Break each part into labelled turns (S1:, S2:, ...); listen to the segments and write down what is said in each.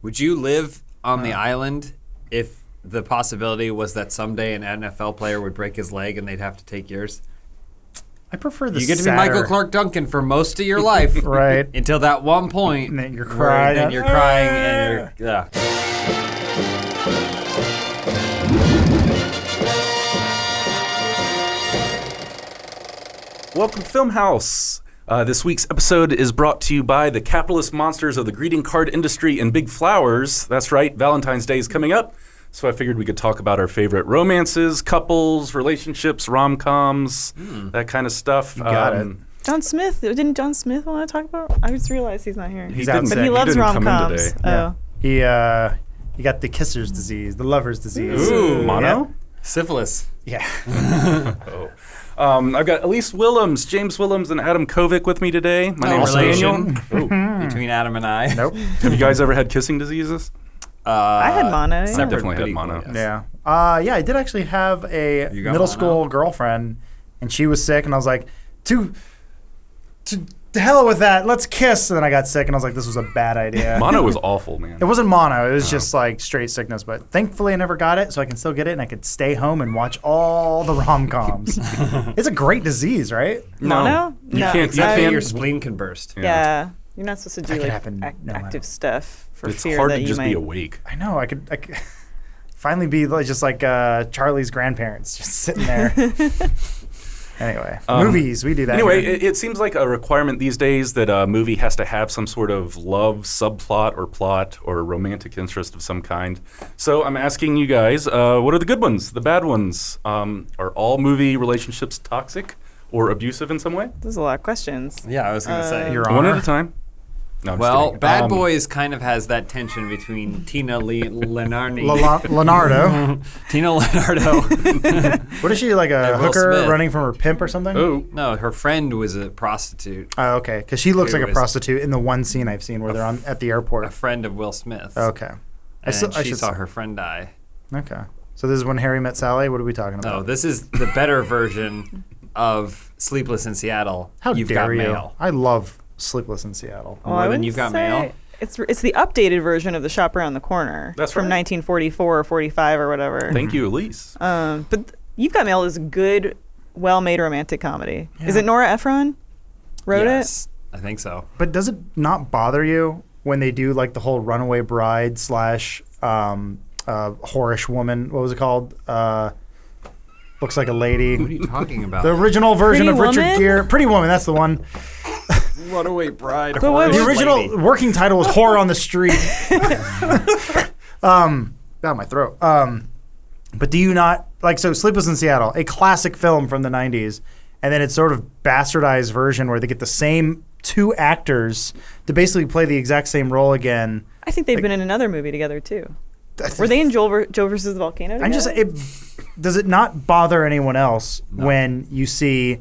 S1: Would you live on the island if the possibility was that someday an NFL player would break his leg and they'd have to take yours?
S2: I prefer the
S1: You get to be Michael Clark Duncan for most of your life.
S2: Right.
S1: Until that one point.
S2: And then you're crying.
S1: And you're crying and you're... Yeah.
S3: Welcome to Funhaus. This week's episode is brought to you by the capitalist monsters of the greeting card industry and big flowers. That's right, Valentine's Day is coming up, so I figured we could talk about our favorite romances, couples, relationships, rom-coms, that kind of stuff.
S2: You got it.
S4: John Smith. Didn't John Smith want to talk about? I just realized he's not here.
S2: He's out
S4: but
S2: sick.
S4: he loves
S3: He didn't come in
S4: rom-coms.
S3: today.
S2: Yeah. He got the kisser's disease, the lover's disease.
S3: Ooh, mono?
S1: Syphilis.
S2: Yeah.
S3: I've got Elise Willems, James Willems, and Adam Kovic with me today. My name is
S1: relation.
S3: Daniel.
S1: Between Adam and I.
S2: Nope.
S3: Have you guys ever had kissing diseases?
S4: I had mono.
S1: Separate,
S3: definitely had
S1: but equal,
S3: mono.
S1: yes.
S2: Yeah. I did actually have a
S1: You got
S2: middle
S1: mono?
S2: school girlfriend, and she was sick, and I was like, to hell with that, let's kiss. And then I got sick, and I was like, this was a bad idea.
S3: Mono was awful, man.
S2: It wasn't mono. It was just like straight sickness. But thankfully, I never got it, so I can still get it, and I could stay home and watch all the rom-coms. It's a great disease, right?
S4: Mono?
S3: You
S4: No,
S3: can't. You
S4: I-
S3: can't.
S1: Your spleen can burst.
S4: Yeah. You're not supposed to
S2: That
S4: do
S2: could
S4: like
S2: happen no matter
S4: active
S2: what.
S4: stuff for
S3: It's
S4: fear
S3: hard
S4: that
S3: to
S4: you
S3: just
S4: might.
S3: be awake.
S2: I know. I could finally be just like Charlie's grandparents, just sitting there. Anyway, movies, we do that.
S3: Anyway,
S2: here.
S3: it seems like a requirement these days that a movie has to have some sort of love subplot or plot or romantic interest of some kind. So I'm asking you guys, what are the good ones, the bad ones? Are all movie relationships toxic or abusive in some way?
S4: There's a lot of questions.
S1: Yeah, I was going to say.
S2: Your
S3: One
S2: Honor.
S3: at a time. No, I'm just
S1: Well,
S3: kidding.
S1: Bad Boys kind of has that tension between Tina Leonardo.
S2: Leonardo.
S1: Tina Leonardo.
S2: What is she, like a
S1: Will
S2: hooker
S1: Smith.
S2: running from her pimp or something?
S3: Oh,
S1: No, her friend was a prostitute.
S2: Oh, okay. Because she looks
S1: Who
S2: like a
S1: is-
S2: prostitute in the one scene I've seen where they're at the
S1: A
S2: airport.
S1: friend of Will Smith.
S2: Okay.
S1: And
S2: I
S1: she
S2: should
S1: saw
S2: say-
S1: her friend die.
S2: Okay. So this is When Harry Met Sally? What are we talking
S1: No,
S2: about?
S1: this is the better version of Sleepless in Seattle.
S2: How
S1: You've
S2: dare
S1: got
S2: you?
S1: mail.
S2: I love Sleepless in Seattle.
S1: More
S4: I
S1: than
S4: wouldn't
S1: You've Got
S4: say-
S1: Mail?
S4: It's the updated version of The Shop Around the Corner.
S3: That's
S4: from
S3: right.
S4: 1944 or 45 or whatever.
S3: thank you, Elise.
S4: But You've Got Mail is a good, well-made romantic comedy. Is it Nora Ephron wrote
S1: Yes, I think so.
S2: But does it not bother you when they do like the whole runaway bride / whorish woman? What was it called? Looks like a lady.
S1: What are you talking about?
S2: The original version
S4: Pretty
S2: of Richard
S4: Woman?
S2: Gere. Pretty Woman, that's the one.
S1: Runaway Bride.
S4: But what-
S2: The
S4: Whorish
S2: original working title was Whore on the Street. Got my throat. But do you not, like, so Sleepless in Seattle, a classic film from the 90s, and then it's sort of bastardized version where they get the same two actors to basically play the exact same role again.
S4: I think they've been in another movie together, too. Were they in Joe versus the Volcano
S2: I'm just,
S4: together?
S2: does it not bother anyone else when you see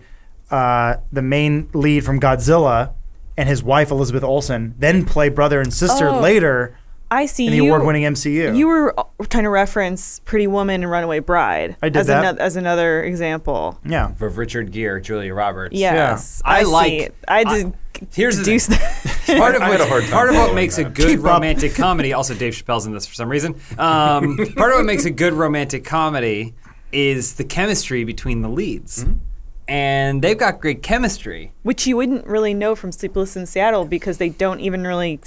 S2: the main lead from Godzilla and his wife Elizabeth Olsen then play brother and sister
S4: Oh.
S2: later
S4: I see
S2: in the
S4: you.
S2: award-winning MCU?
S4: You were trying to reference Pretty Woman and Runaway Bride.
S2: I did
S4: as
S2: that.
S4: as another example.
S2: Yeah.
S1: Of Richard Gere, Julia Roberts.
S4: Yes.
S1: I like-
S4: see it. I did
S1: Here's the
S4: deduce
S1: thing.
S4: that.
S1: Part of,
S3: I had a hard time
S1: part of what
S3: following
S1: makes a
S3: that.
S1: good
S2: Keep up.
S1: romantic comedy, also Dave Chappelle's in this for some reason, part of what makes a good romantic comedy is the chemistry between the leads. And they've got great chemistry.
S4: Which you wouldn't really know from Sleepless in Seattle because they don't even really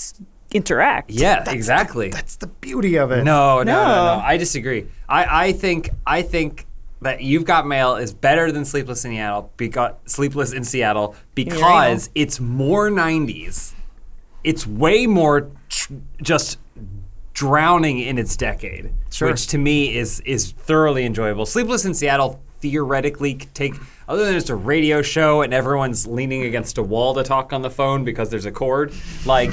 S4: interact.
S1: Yeah, exactly.
S2: That's the beauty of it.
S1: No.
S4: No.
S1: I disagree. I think that You've Got Mail is better than Sleepless in Seattle because it's more 90s. It's way more just drowning in its decade,
S2: Sure.
S1: which to me is thoroughly enjoyable. Sleepless in Seattle theoretically could take, other than it's a radio show and everyone's leaning against a wall to talk on the phone because there's a cord, like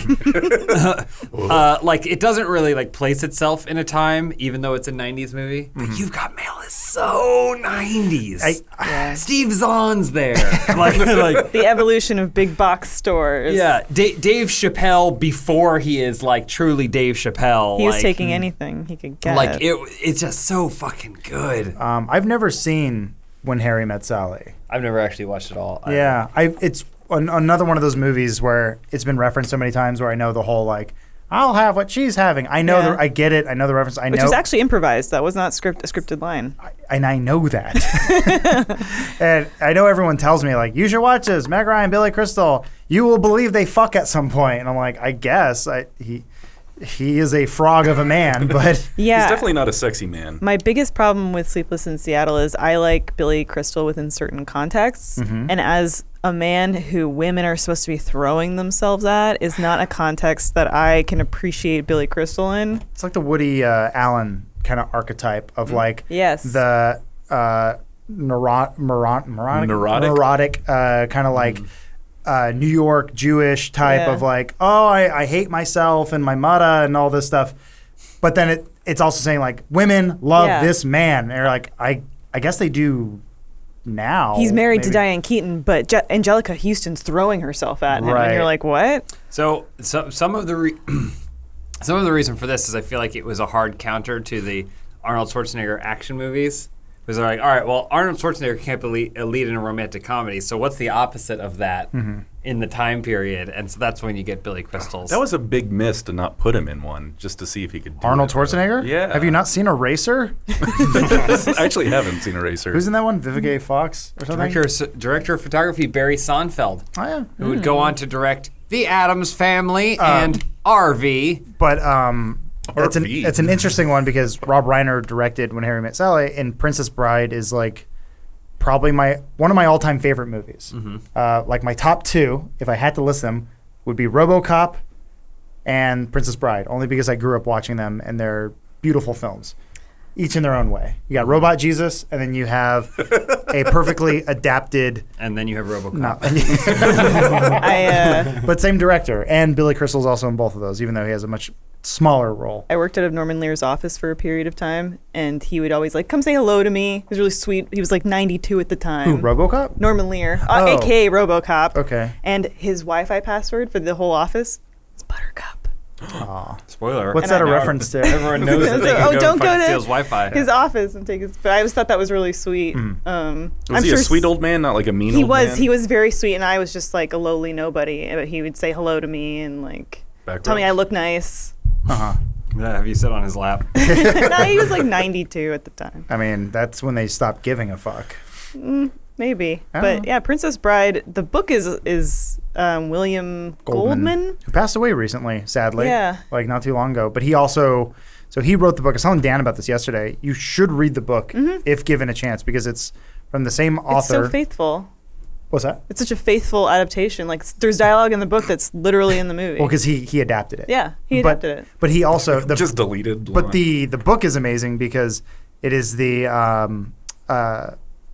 S1: it doesn't really like place itself in a time, even though it's a 90s movie. But You've Got Mail is so 90s. Steve Zahn's there. like
S4: The evolution of big box stores.
S1: yeah, Dave Chappelle before he is like truly Dave Chappelle.
S4: He was
S1: like,
S4: taking anything he could get.
S1: like it's just so fucking good.
S2: I've never seen When Harry Met Sally.
S1: I've never actually watched it all.
S2: Yeah, it's another one of those movies where it's been referenced so many times where I know the whole like I'll have what she's having. I know,
S4: Yeah.
S2: I get it. I know the reference. I
S4: Which
S2: know.
S4: was actually improvised. That was not a scripted line.
S2: And I know that. And I know everyone tells me, like, you should watch this. Meg Ryan, Billy Crystal. You will believe they fuck at some point. And I'm like, I guess. He is a frog of a man, but
S4: Yeah.
S3: He's definitely not a sexy man.
S4: My biggest problem with Sleepless in Seattle is I like Billy Crystal within certain contexts.
S2: Mm-hmm.
S4: And as a man who women are supposed to be throwing themselves at is not a context that I can appreciate Billy Crystal in.
S2: it's like the Woody Allen kind of archetype of like
S4: Yes.
S2: the neurotic kind of like New York Jewish type
S4: Yeah.
S2: of like, oh, I hate myself and my mother and all this stuff. But then it's also saying like women love
S4: Yeah.
S2: this man. And you're like, I guess they do now.
S4: He's married to
S2: maybe.
S4: Diane Keaton, but Angelica Houston's throwing herself at him.
S2: Right.
S4: And you're like, what?
S1: So some of the some of the reason for this is I feel like it was a hard counter to the Arnold Schwarzenegger action movies. Because they're like, all right, well, Arnold Schwarzenegger can't be a lead in a romantic comedy, so what's the opposite of that in the time period? And so that's when you get Billy Crystal's.
S3: That was a big miss to not put him in one, just to see if he could do
S2: Arnold
S3: it.
S2: Schwarzenegger?
S3: Yeah.
S2: Have you not seen Eraser?
S3: I actually haven't seen Eraser.
S2: Who's in that one? Vivica A. Fox or something?
S1: director of photography Barry Sonfeld,
S2: Oh, yeah.
S1: who would go on to direct The Addams Family and RV.
S2: But it's
S3: RV.
S2: an interesting one because Rob Reiner directed When Harry Met Sally, and Princess Bride is like probably one of my all-time favorite movies. Like my top two, if I had to list them, would be RoboCop and Princess Bride, only because I grew up watching them and they're beautiful films, each in their own way. You got Robot Jesus, and then you have a perfectly adapted.
S1: And then you have RoboCop.
S2: No, but same director, and Billy Crystal's also in both of those, even though he has a much smaller role.
S4: I worked out of Norman Lear's office for a period of time, and he would always like come say hello to me. He was really sweet. He was like 92 at the time.
S2: Who, RoboCop?
S4: Norman Lear,
S2: Oh.
S4: aka RoboCop.
S2: Okay.
S4: And his Wi-Fi password for the whole office is Buttercup.
S2: Aw.
S1: Spoiler.
S2: What's that a reference to?
S1: Everyone knows that they
S4: Oh,
S1: can
S4: don't
S1: go
S4: go
S1: find
S4: to
S1: Steele's Wi-Fi.
S4: His office and take his. But I always thought that was really sweet.
S3: Was
S4: I'm
S3: he
S4: sure
S3: a sweet old man, not like a mean
S4: He
S3: old
S4: was.
S3: man?
S4: He was very sweet, and I was just like a lowly nobody. But he would say hello to me and like
S3: Back
S4: tell me
S3: rubs.
S4: I look nice.
S2: Uh-huh.
S1: Yeah, have you sit on his lap?
S4: No, he was like 92 at the time.
S2: I mean, that's when they stopped giving a fuck.
S4: Maybe,
S2: I don't
S4: but
S2: know.
S4: yeah, Princess Bride. The book is William Goldman.
S2: who passed away recently, sadly.
S4: Yeah.
S2: Like not too long ago. But he also, so he wrote the book. I was telling Dan about this yesterday. You should read the book if given a chance because it's from the same author.
S4: It's so faithful.
S2: What's that?
S4: It's such a faithful adaptation. Like there's dialogue in the book that's literally in the movie.
S2: Well, because he adapted it.
S4: Yeah, he adapted it.
S2: But he also
S3: just deleted.
S2: But the book is amazing because it is the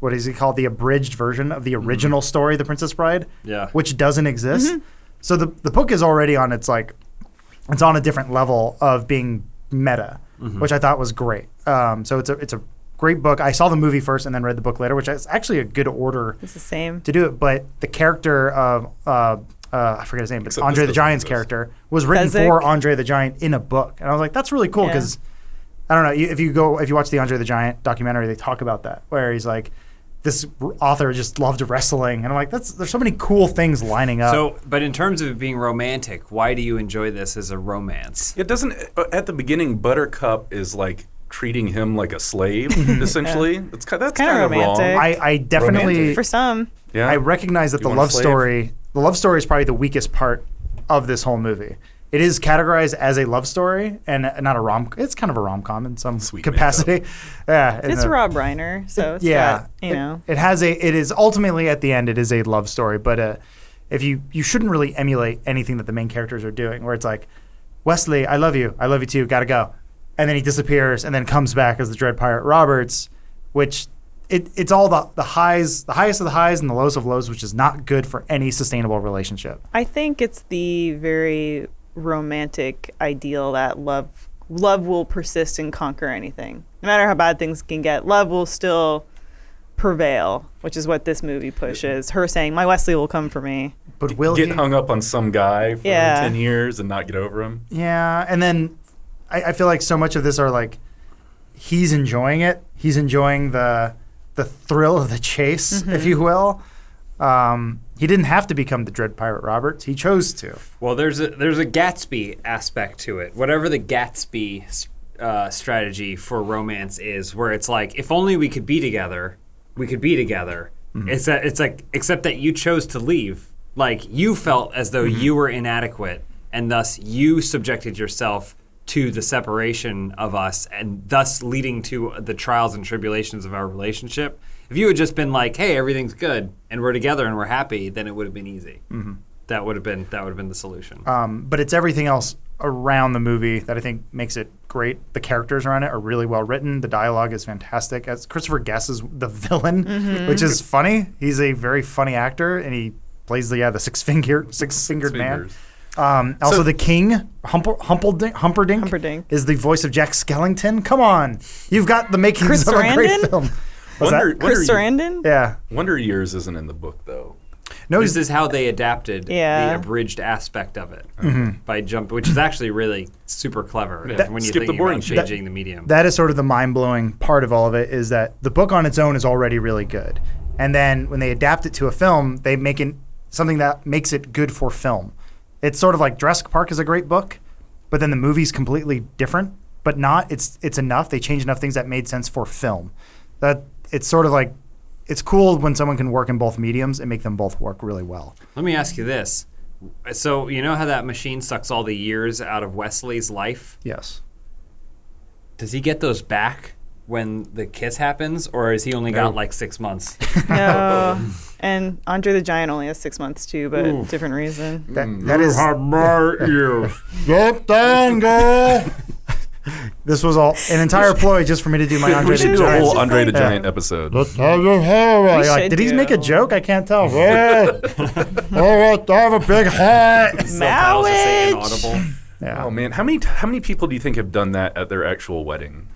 S2: what is it called? The abridged version of the original story, The Princess Bride.
S1: Yeah.
S2: Which doesn't exist. So the book is already on it's on a different level of being meta, which I thought was great. So it's a great book. I saw the movie first and then read the book later, which is actually a good order
S4: It's the same.
S2: to do it. But the character of I forget his name, but
S3: Except
S2: Andre
S3: this
S2: the
S3: doesn't
S2: Giant's
S3: exist.
S2: character was written
S4: Fezzik.
S2: for Andre the Giant in a book, and I was like, that's really cool
S4: Yeah.
S2: because I don't know if you watch the Andre the Giant documentary, they talk about that where he's like, this author just loved wrestling, and I'm like, there's so many cool things lining up.
S1: So, but in terms of it being romantic, why do you enjoy this as a romance?
S3: It doesn't. At the beginning, Buttercup is like treating him like a slave, essentially. That's kind of
S4: kinda
S3: wrong.
S4: romantic.
S2: I definitely
S3: Romantic.
S4: For some,
S3: Yeah.
S2: I recognize that
S3: Do you
S2: the
S3: want a
S2: love story is probably the weakest part of this whole movie. It is categorized as a love story and not a it's kind of a rom-com in some
S3: Sweet
S2: capacity. Yeah. in
S4: it's
S2: a-
S4: Rob Reiner, so it's
S2: yeah.
S4: got,
S2: It is ultimately at the end it is a love story, but if you shouldn't really emulate anything that the main characters are doing where it's like, Wesley, I love you too, gotta go. And then he disappears and then comes back as the Dread Pirate Roberts, which it's all the highest of the highs and the lows of lows, which is not good for any sustainable relationship.
S4: I think it's the very romantic ideal that love will persist and conquer anything. No matter how bad things can get, love will still prevail, which is what this movie pushes. Her saying, "My Wesley will come for me."
S2: But will
S3: get
S2: he?
S3: hung up on some guy for
S4: Yeah.
S3: 10 years and not get over him.
S2: Yeah, and then I feel like so much of this are like he's enjoying it. He's enjoying the thrill of the chase, if you will. He didn't have to become the Dread Pirate Roberts. He chose to.
S1: Well, there's a Gatsby aspect to it. Whatever the Gatsby strategy for romance is, where it's like, if only we could be together, we could be together. It's like, except that you chose to leave. Like, you felt as though you were inadequate, and thus you subjected yourself to the separation of us, and thus leading to the trials and tribulations of our relationship. If you had just been like, hey, everything's good, and we're together and we're happy, then it would have been easy. That would have been the solution.
S2: But it's everything else around the movie that I think makes it great. The characters around it are really well written. The dialogue is fantastic. As Christopher Guest is the villain, which is funny. He's a very funny actor, and he plays the six-fingered man. Also, the king, Humperdinck, is the voice of Jack Skellington. Come on. You've got the makings
S4: Chris
S2: of a great
S4: Sarandon?
S2: film.
S4: Chris Sarandon?
S2: Yeah.
S3: Wonder Years isn't in the book, though.
S2: No,
S1: This is how they adapted
S4: Yeah.
S1: the abridged aspect of it by which is actually really super clever when you
S3: Skip the
S1: think
S3: boring
S1: about
S3: shit.
S1: changing the medium.
S2: that is sort of the mind-blowing part of all of it, is that the book on its own is already really good. And then when they adapt it to a film, they make it something that makes it good for film. It's sort of like Jurassic Park is a great book, but then the movie's completely different, but not. It's enough. They change enough things that made sense for film. That it's sort of like, it's cool when someone can work in both mediums and make them both work really well.
S1: Let me ask you this. So, you know how that machine sucks all the years out of Wesley's life?
S2: Yes.
S1: Does he get those back when the kiss happens, or has he only got like 6 months?
S4: No. And Andre the Giant only has 6 months too, but different reason.
S2: That is. Get down, girl. This was all an entire ploy just for me to do my Andre
S3: We should
S2: the
S3: do a
S2: Giant.
S3: whole Andre the
S2: Yeah.
S3: Giant episode.
S2: Let's have your hair right. Like,
S4: should
S2: did he
S4: do.
S2: make a joke? I can't tell. All right, I have a big hat.
S1: So Kyle's just saying
S4: Marriage.
S1: inaudible.
S2: Yeah.
S3: Oh man, how many people do you think have done that at their actual wedding?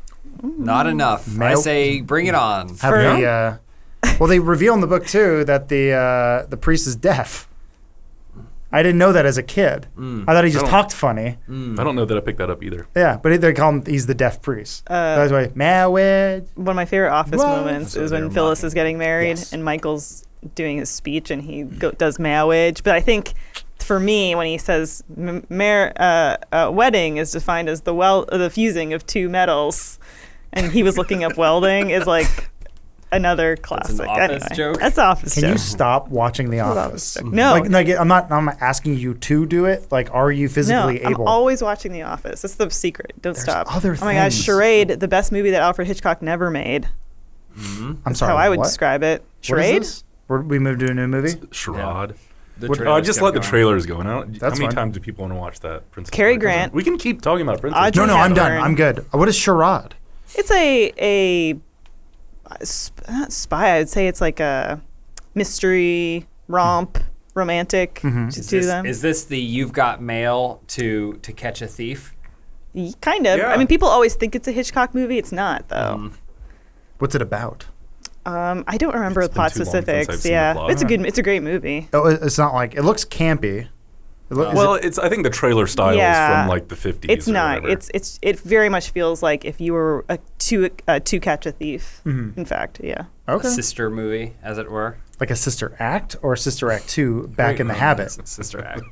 S1: Not enough. I
S2: Nope.
S1: say bring it on.
S2: Have the, well, they reveal in the book too that the priest is deaf. I didn't know that as a kid. I thought he just talked funny.
S3: I don't know that I picked that up either.
S2: Yeah, but they call him, he's the deaf priest. That's why marriage.
S4: One of my favorite Office
S2: What?
S4: moments
S1: That's
S4: is
S1: what
S4: when
S1: they're
S4: Phyllis
S1: mocking.
S4: is getting married
S2: Yes.
S4: and Michael's doing his speech and he does marriage. But I think for me, when he says wedding is defined as the fusing of two metals, and he was looking up welding, is like another classic.
S1: Office
S4: anyway,
S1: joke?
S4: That's Office
S2: Can
S4: joke.
S2: you stop watching The Office?
S4: No.
S2: Like, I'm not asking you to do it. Like, are you
S4: No,
S2: physically
S4: I'm
S2: able?
S4: always watching The Office. That's the secret. Don't stop.
S2: other
S4: Oh my gosh,
S2: things.
S4: Charade, the best movie that Alfred Hitchcock never made.
S2: I'm sorry.
S4: How I would
S2: what?
S4: describe it.
S2: What is
S4: Charade?
S2: this? We moved to a new movie?
S3: Charade.
S1: The
S3: I
S1: trailers
S3: just
S1: kept
S3: let the
S1: going.
S3: trailers go. And how
S2: That's
S3: many
S2: fine.
S3: times do people want to watch that? Princess
S4: Cary
S3: Bride?
S4: Grant.
S3: We can keep talking about Princess
S4: Audrey
S3: Bride.
S2: No, I'm done.
S4: Hepburn.
S2: I'm good. What is charade?
S4: It's not spy. I would say it's like a mystery romp, romantic to them.
S1: Is this the you've got mail to catch a thief?
S4: Kind of.
S3: Yeah.
S4: I mean, people always think it's a Hitchcock movie. It's not, though.
S2: What's it about?
S4: I don't remember
S3: It's
S4: the plot
S3: been too long since I've
S4: specifics.
S3: seen the
S4: Yeah,
S3: plot.
S4: it's a great movie.
S2: Oh, it's not like, it looks campy.
S3: Well, I think the trailer style is
S4: Yeah.
S3: from like the 50s.
S4: It's
S3: or
S4: not.
S3: whatever.
S4: It very much feels like if you were to catch a thief. In fact, yeah.
S2: okay.
S1: A sister movie, as it were.
S2: Like a Sister Act or Sister Act 2 Back
S1: Great
S2: in the
S1: movie.
S2: Habit.
S1: Sister Act.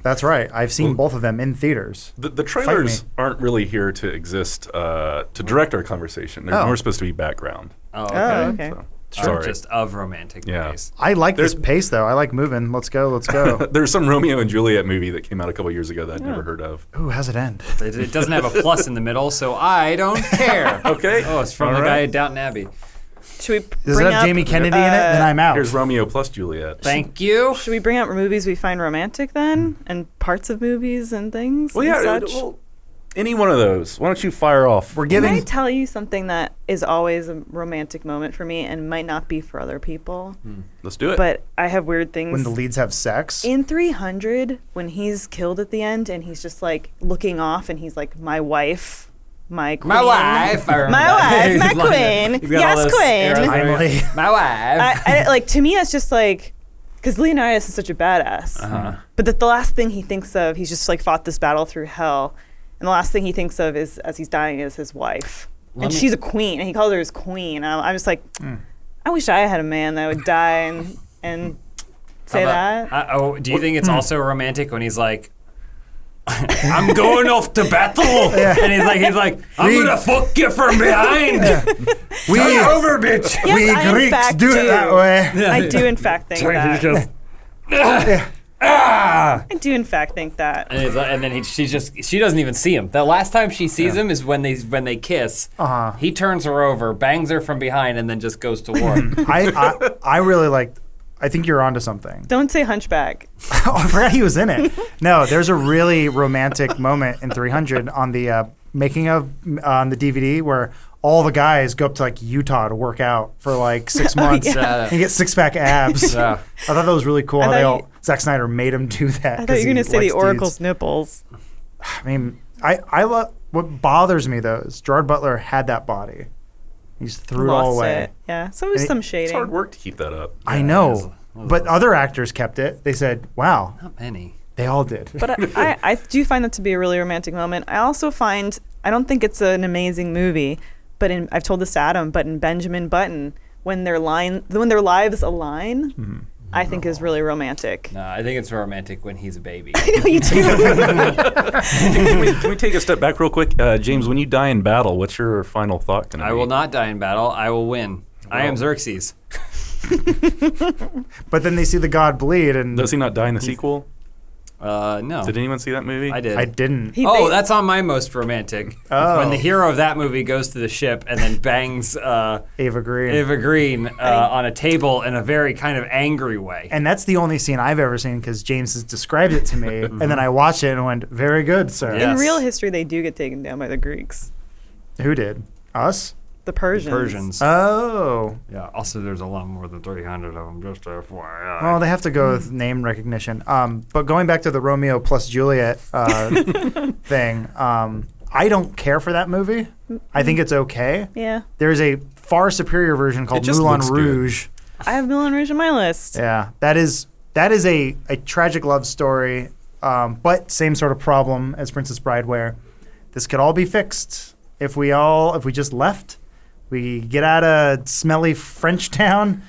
S2: That's right. I've seen both of them in theaters.
S3: The trailers aren't really here to exist to direct our conversation. They're
S2: Oh.
S3: more supposed to be background.
S1: Oh, okay.
S4: Oh, okay.
S3: So,
S1: Or
S3: sorry.
S1: just of romantic
S3: Yeah.
S1: movies.
S2: I like this
S3: There's-
S2: pace, though. I like moving. Let's go. Let's go.
S3: There's some Romeo and Juliet movie that came out a couple years ago that I'd never heard of.
S2: Ooh, how's it end?
S1: It doesn't have a plus in the middle, so I don't care.
S3: Okay.
S1: Oh, it's from
S3: All
S1: the guy
S3: right.
S1: at Downton Abbey.
S4: Should we
S2: Does
S4: bring
S2: it have
S4: up,
S2: Jamie Kennedy in it? Then I'm out.
S3: Here's Romeo Plus Juliet.
S1: Thank you.
S4: Should we bring up movies we find romantic then, and parts of movies and things?
S3: Well,
S4: and
S3: yeah.
S4: such?
S3: Well, any one of those. Why don't you fire off?
S2: We're
S4: Can I
S2: giving.
S4: tell you something that is always a romantic moment for me and might not be for other people?
S3: Let's do it.
S4: But I have weird things.
S2: When the leads have sex.
S4: In 300, when he's killed at the end and he's just like looking off and he's like, my wife, my queen.
S1: My wife. I remember
S4: My
S1: that.
S4: wife, my
S1: He's like-
S4: queen.
S1: he's got all
S4: Yes,
S1: those
S4: queen.
S1: arrows
S2: Finally.
S1: everywhere. My wife.
S4: I, like, to me, that's just like, because Leonidas is such a badass. But the last thing he thinks of, he's just like fought this battle through hell. And the last thing he thinks of is, as he's dying, is his wife. And she's a queen, and he calls her his queen. I'm just like, I wish I had a man that would die and say that.
S1: Do you think it's also romantic when he's like, I'm going off to battle, and he's like, I'm gonna fuck you from behind.
S2: We
S1: Turn over, bitch.
S4: Yes,
S2: we
S4: I in
S2: Greeks
S4: fact
S2: do it that way.
S4: I do in fact think that.
S1: Ah!
S4: I do in fact think that.
S1: And then she doesn't even see him. The last time she sees him is when they kiss. He turns her over, bangs her from behind, and then just goes to war.
S2: I really liked. I think you're onto something.
S4: Don't say Hunchback.
S2: Oh, I forgot he was in it. No, there's a really romantic moment in 300 on the making of on the DVD where all the guys go up to like Utah to work out for like 6 months and get 6-pack abs.
S1: Yeah.
S2: I thought that was really cool.
S4: I
S2: Zack Snyder made him do that.
S4: I thought you were going to say the
S2: likes
S4: Oracle's
S2: dudes.
S4: nipples.
S2: I mean, I love. What bothers me though is Gerard Butler had that body. He just threw it all
S4: Lost
S2: away.
S4: it. Yeah, so it was some shading.
S3: It's hard work to keep that up.
S2: I know, but other actors kept it. They said, "Wow,
S1: Not many.
S2: they all did."
S4: But I do find that to be a really romantic moment. I also find, I don't think it's an amazing movie, but I've told this to Adam, but in Benjamin Button, when their lives align, I think is really romantic.
S1: No, I think it's romantic when he's a baby.
S4: I know you do.
S3: Can we take a step back real quick? James, when you die in battle, what's your final thought going to be?
S1: I will not die in battle. I will win. I am Xerxes.
S2: But then they see the god bleed, and
S3: Does he not die in the sequel?
S1: No.
S3: Did anyone see that movie?
S1: I did.
S2: I didn't.
S1: That's on my most romantic.
S2: Oh.
S1: When the hero of that movie goes to the ship and then bangs
S2: Ava Green.
S1: Eva Green on a table in a very kind of angry way.
S2: And that's the only scene I've ever seen because James has described it to me, and then I watched it and went, "Very good, sir."
S1: Yeah.
S4: In
S1: Yes.
S4: real history, they do get taken down by the Greeks.
S2: Who did? Us?
S4: The Persians.
S1: Persians.
S2: Oh.
S1: Yeah. Also, there's a lot more than 300 of them. Just FYI.
S2: Well, they have to go with name recognition. But going back to the Romeo plus Juliet thing, I don't care for that movie. I think it's okay.
S4: Yeah.
S2: There's a far superior version called
S3: just
S2: Moulin
S3: looks good.
S2: Rouge.
S4: I have Moulin Rouge on my list.
S2: Yeah, that is a tragic love story, but same sort of problem as Princess Bride, where this could all be fixed if we just left. We get out of smelly French town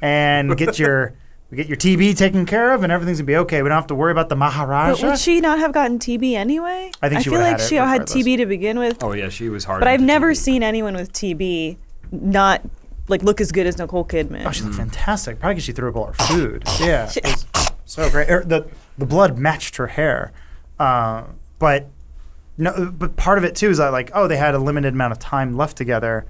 S2: and get your TB taken care of, and everything's gonna be okay. We don't have to worry about the
S4: But
S2: Maharaja.
S4: would she not have gotten TB anyway?
S2: I think she
S4: feel
S2: would've
S4: like
S2: had
S4: she
S2: it
S4: had
S2: regardless.
S4: TB to begin with.
S1: Oh yeah, she was hard.
S4: But I've
S1: into
S4: never
S1: TV.
S4: seen anyone with TB not like look as good as Nicole Kidman.
S2: Oh, she looked fantastic. Probably because she threw up all her food. Yeah, it was so great. The blood matched her hair, but part of it too is that like, oh, they had a limited amount of time left together.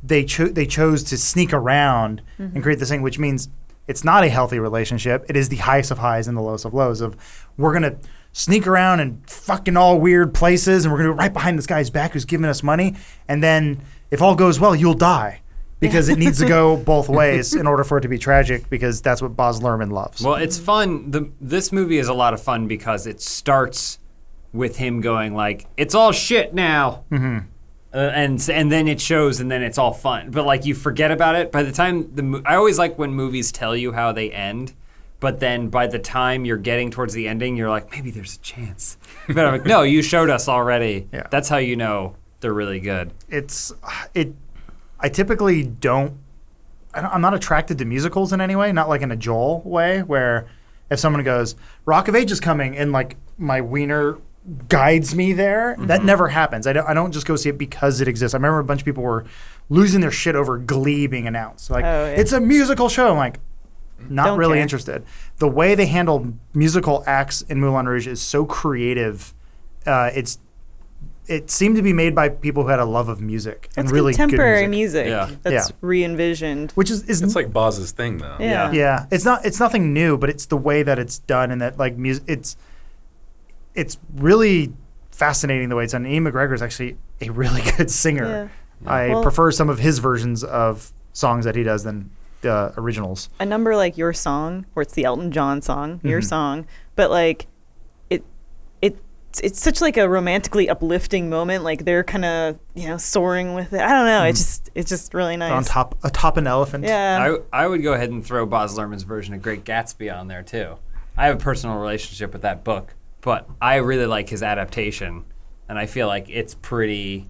S2: They chose to sneak around and create this thing, which means it's not a healthy relationship. It is the highest of highs and the lowest of lows. Of we're gonna sneak around and fucking all weird places, and we're gonna do it right behind this guy's back who's giving us money, and then if all goes well, you'll die. Because it needs to go both ways in order for it to be tragic, because that's what Baz Luhrmann loves.
S1: Well, it's fun. This movie is a lot of fun because it starts with him going like, "It's all shit now," and then it shows, and then it's all fun. But like you forget about it by the time I always like when movies tell you how they end, but then by the time you're getting towards the ending, you're like, maybe there's a chance. But I'm like, no, you showed us already.
S2: Yeah.
S1: That's how you know they're really good.
S2: I typically I'm not attracted to musicals in any way, not like in a Joel way, where if someone goes, Rock of Ages coming, and like my wiener guides me there, that never happens. I don't just go see it because it exists. I remember a bunch of people were losing their shit over Glee being announced. Like, it's a musical show. I'm like, not
S4: Don't
S2: really
S4: care.
S2: interested. The way they handle musical acts in Moulin Rouge is so creative. It seemed to be made by people who had a love of music and
S4: It's
S2: really
S4: contemporary
S2: good music.
S4: music
S1: Yeah.
S4: that's re-envisioned.
S2: Which is
S3: It's like Boz's thing, though.
S4: Yeah.
S2: yeah, it's nothing new, but it's the way that it's done, and that like music, it's really fascinating the way it's done. Ian McGregor is actually a really good singer.
S4: Yeah.
S2: I
S4: Well-
S2: prefer some of his versions of songs that he does than the originals.
S4: A number like Your Song, where it's the Elton John song, Your Song, but like it's such like a romantically uplifting moment. Like they're kind of soaring with it. I don't know. It's just really nice.
S2: Atop an elephant.
S4: Yeah.
S1: I would go ahead and throw Baz Luhrmann's version of Great Gatsby on there too. I have a personal relationship with that book, but I really like his adaptation, and I feel like it's pretty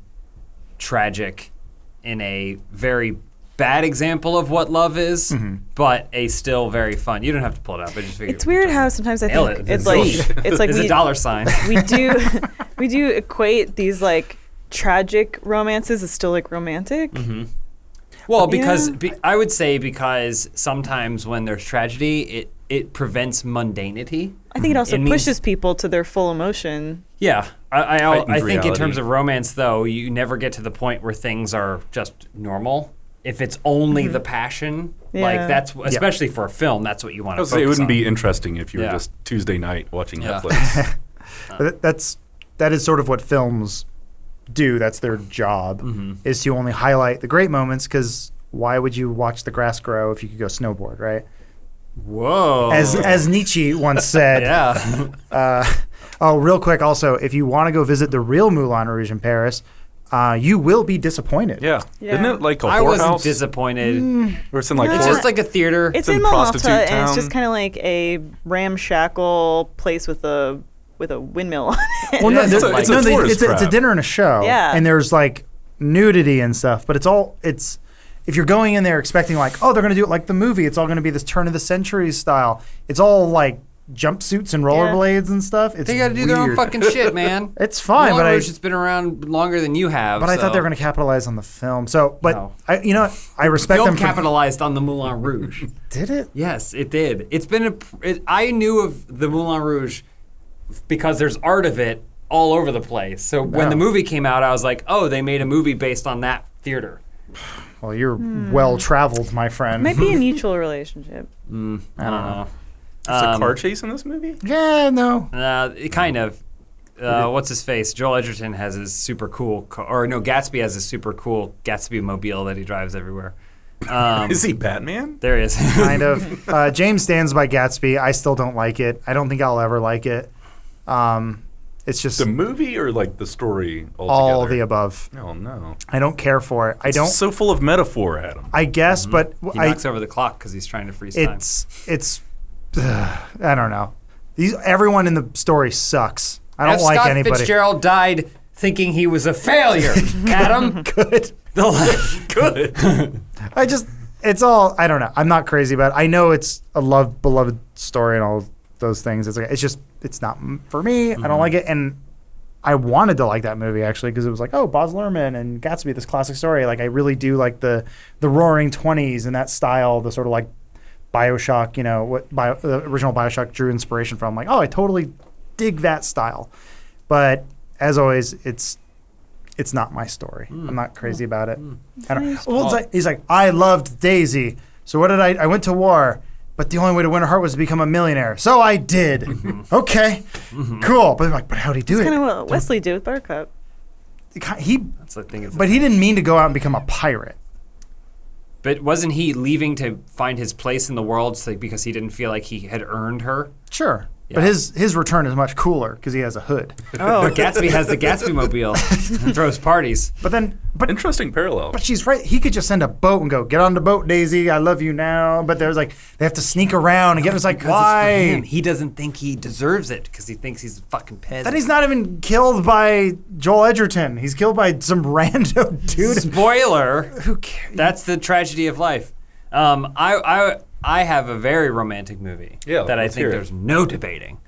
S1: tragic in a very bad example of what love is, but a still very fun. You don't have to pull it up. I just figured.
S4: It's weird how sometimes I
S1: Nail
S4: think
S1: it.
S4: it's like it's like
S1: There's a dollar sign.
S4: we do equate these like tragic romances as still like romantic.
S1: Well, because
S4: Yeah.
S1: I would say because sometimes when there's tragedy, it prevents mundanity.
S4: I think it also
S1: It means-
S4: pushes people to their full emotion.
S1: Yeah, I
S3: Heightened
S1: think in
S3: reality.
S1: terms of romance, though, you never get to the point where things are just normal. If it's only the passion, like
S4: Yeah.
S1: that's especially for a film, that's what you want
S3: I
S1: to
S3: would
S1: focus
S3: say it wouldn't
S1: on.
S3: be interesting if you were
S1: Yeah.
S3: just Tuesday night watching
S1: Yeah.
S3: Netflix.
S2: But that is sort of what films do. That's their job, is to only highlight the great moments. Because why would you watch the grass grow if you could go snowboard, right?
S1: Whoa.
S2: As Nietzsche once said.
S1: Yeah.
S2: Oh, real quick. Also, if you want to go visit the real Moulin Rouge in Paris, you will be disappointed.
S3: Yeah.
S4: Yeah.
S3: Isn't it like a
S1: I wasn't
S3: whorehouse?
S1: disappointed.
S3: Or it's in like
S4: No.
S1: It's
S3: horror-
S1: just like a theater.
S4: It's
S3: in
S4: in Malta,
S3: prostitute
S4: and it's
S3: town.
S4: just kind of like a ramshackle place with a windmill on it.
S2: Well, no,
S1: It's
S2: there's-
S1: a- it's a
S2: no, they-
S3: tourist
S2: it's a
S3: trap.
S2: dinner and a show.
S4: Yeah.
S2: And there's like nudity and stuff, but it's if you're going in there expecting like, oh, they're gonna do it like the movie, it's all gonna be this turn of the century style. It's all like jumpsuits and rollerblades and stuff. It's
S1: They got to do their own
S2: weird.
S1: fucking shit, man.
S2: It's fine,
S1: Moulin
S2: but
S1: Rouge has been around longer than you have.
S2: I thought they
S1: so-
S2: were gonna capitalize on the film. So, but
S1: No.
S2: you know what? I respect
S1: Film
S2: them.
S1: capitalized on the Moulin Rouge.
S2: Did it?
S1: Yes, it did. It's been I knew of the Moulin Rouge because there's art of it all over the place. So when the
S2: Wow.
S1: movie came out, I was like, oh, they made a movie based on that theater.
S2: Well, you're well traveled, my friend.
S4: Might be a mutual relationship.
S1: I don't know.
S3: Is a car chase in this movie?
S2: Yeah, no.
S1: It kind of. What's his face? Joel Edgerton has his super cool car, or no, Gatsby has his super cool Gatsby mobile that he drives everywhere.
S3: Is he Batman?
S1: There he is.
S2: Kind of. James stands by Gatsby. I still don't like it. I don't think I'll ever like it. It's just
S3: The movie or like the story altogether?
S2: all the above.
S3: Oh no.
S2: I don't care for it. I don't.
S3: So full of metaphor, Adam.
S2: I guess, but
S1: He
S2: I.
S1: knocks over the clock because he's trying to freeze time.
S2: It's. I don't know. Everyone in the story sucks. I don't
S1: F.
S2: like
S1: Scott
S2: anybody.
S1: Fitzgerald died thinking he was a failure. Adam,
S2: Good.
S3: Good.
S2: It's all. I don't know. I'm not crazy about it. I know it's a beloved story and all those things. It's not for me. I don't like it. And I wanted to like that movie actually because it was like, oh, Baz Luhrmann and Gatsby, this classic story. Like I really do like the Roaring '20s and that style, the sort of like BioShock, the original BioShock drew inspiration from. Like, oh, I totally dig that style. But as always, it's not my story. I'm not crazy about it. I don't. Well, he's like, I loved Daisy. So what did I went to war, but the only way to win her heart was to become a millionaire. So I did. Okay, cool. But I'm like, but how'd he do
S4: It's
S2: it?
S4: kind of what Wesley did with Buttercup.
S1: That's the thing.
S2: But he didn't mean to go out and become a pirate.
S1: But wasn't he leaving to find his place in the world because he didn't feel like he had earned her?
S2: Sure.
S1: Yeah.
S2: But his return is much cooler because he has a hood.
S1: But Gatsby has the Gatsby mobile and throws parties.
S2: But
S3: Interesting parallel.
S2: But she's right. He could just send a boat and go, get on the boat, Daisy. I love you now. But there's like, they have to sneak around and get. It's like,
S1: 'Cause it's for him.
S2: why?
S1: He doesn't think he deserves it because he thinks he's a fucking peasant.
S2: Then he's not even killed by Joel Edgerton. He's killed by some rando dude.
S1: Spoiler.
S2: Who cares?
S1: That's the tragedy of life. I have a very romantic movie
S3: Yeah,
S1: that I
S3: let's
S1: think
S3: hear it.
S1: there's no debating.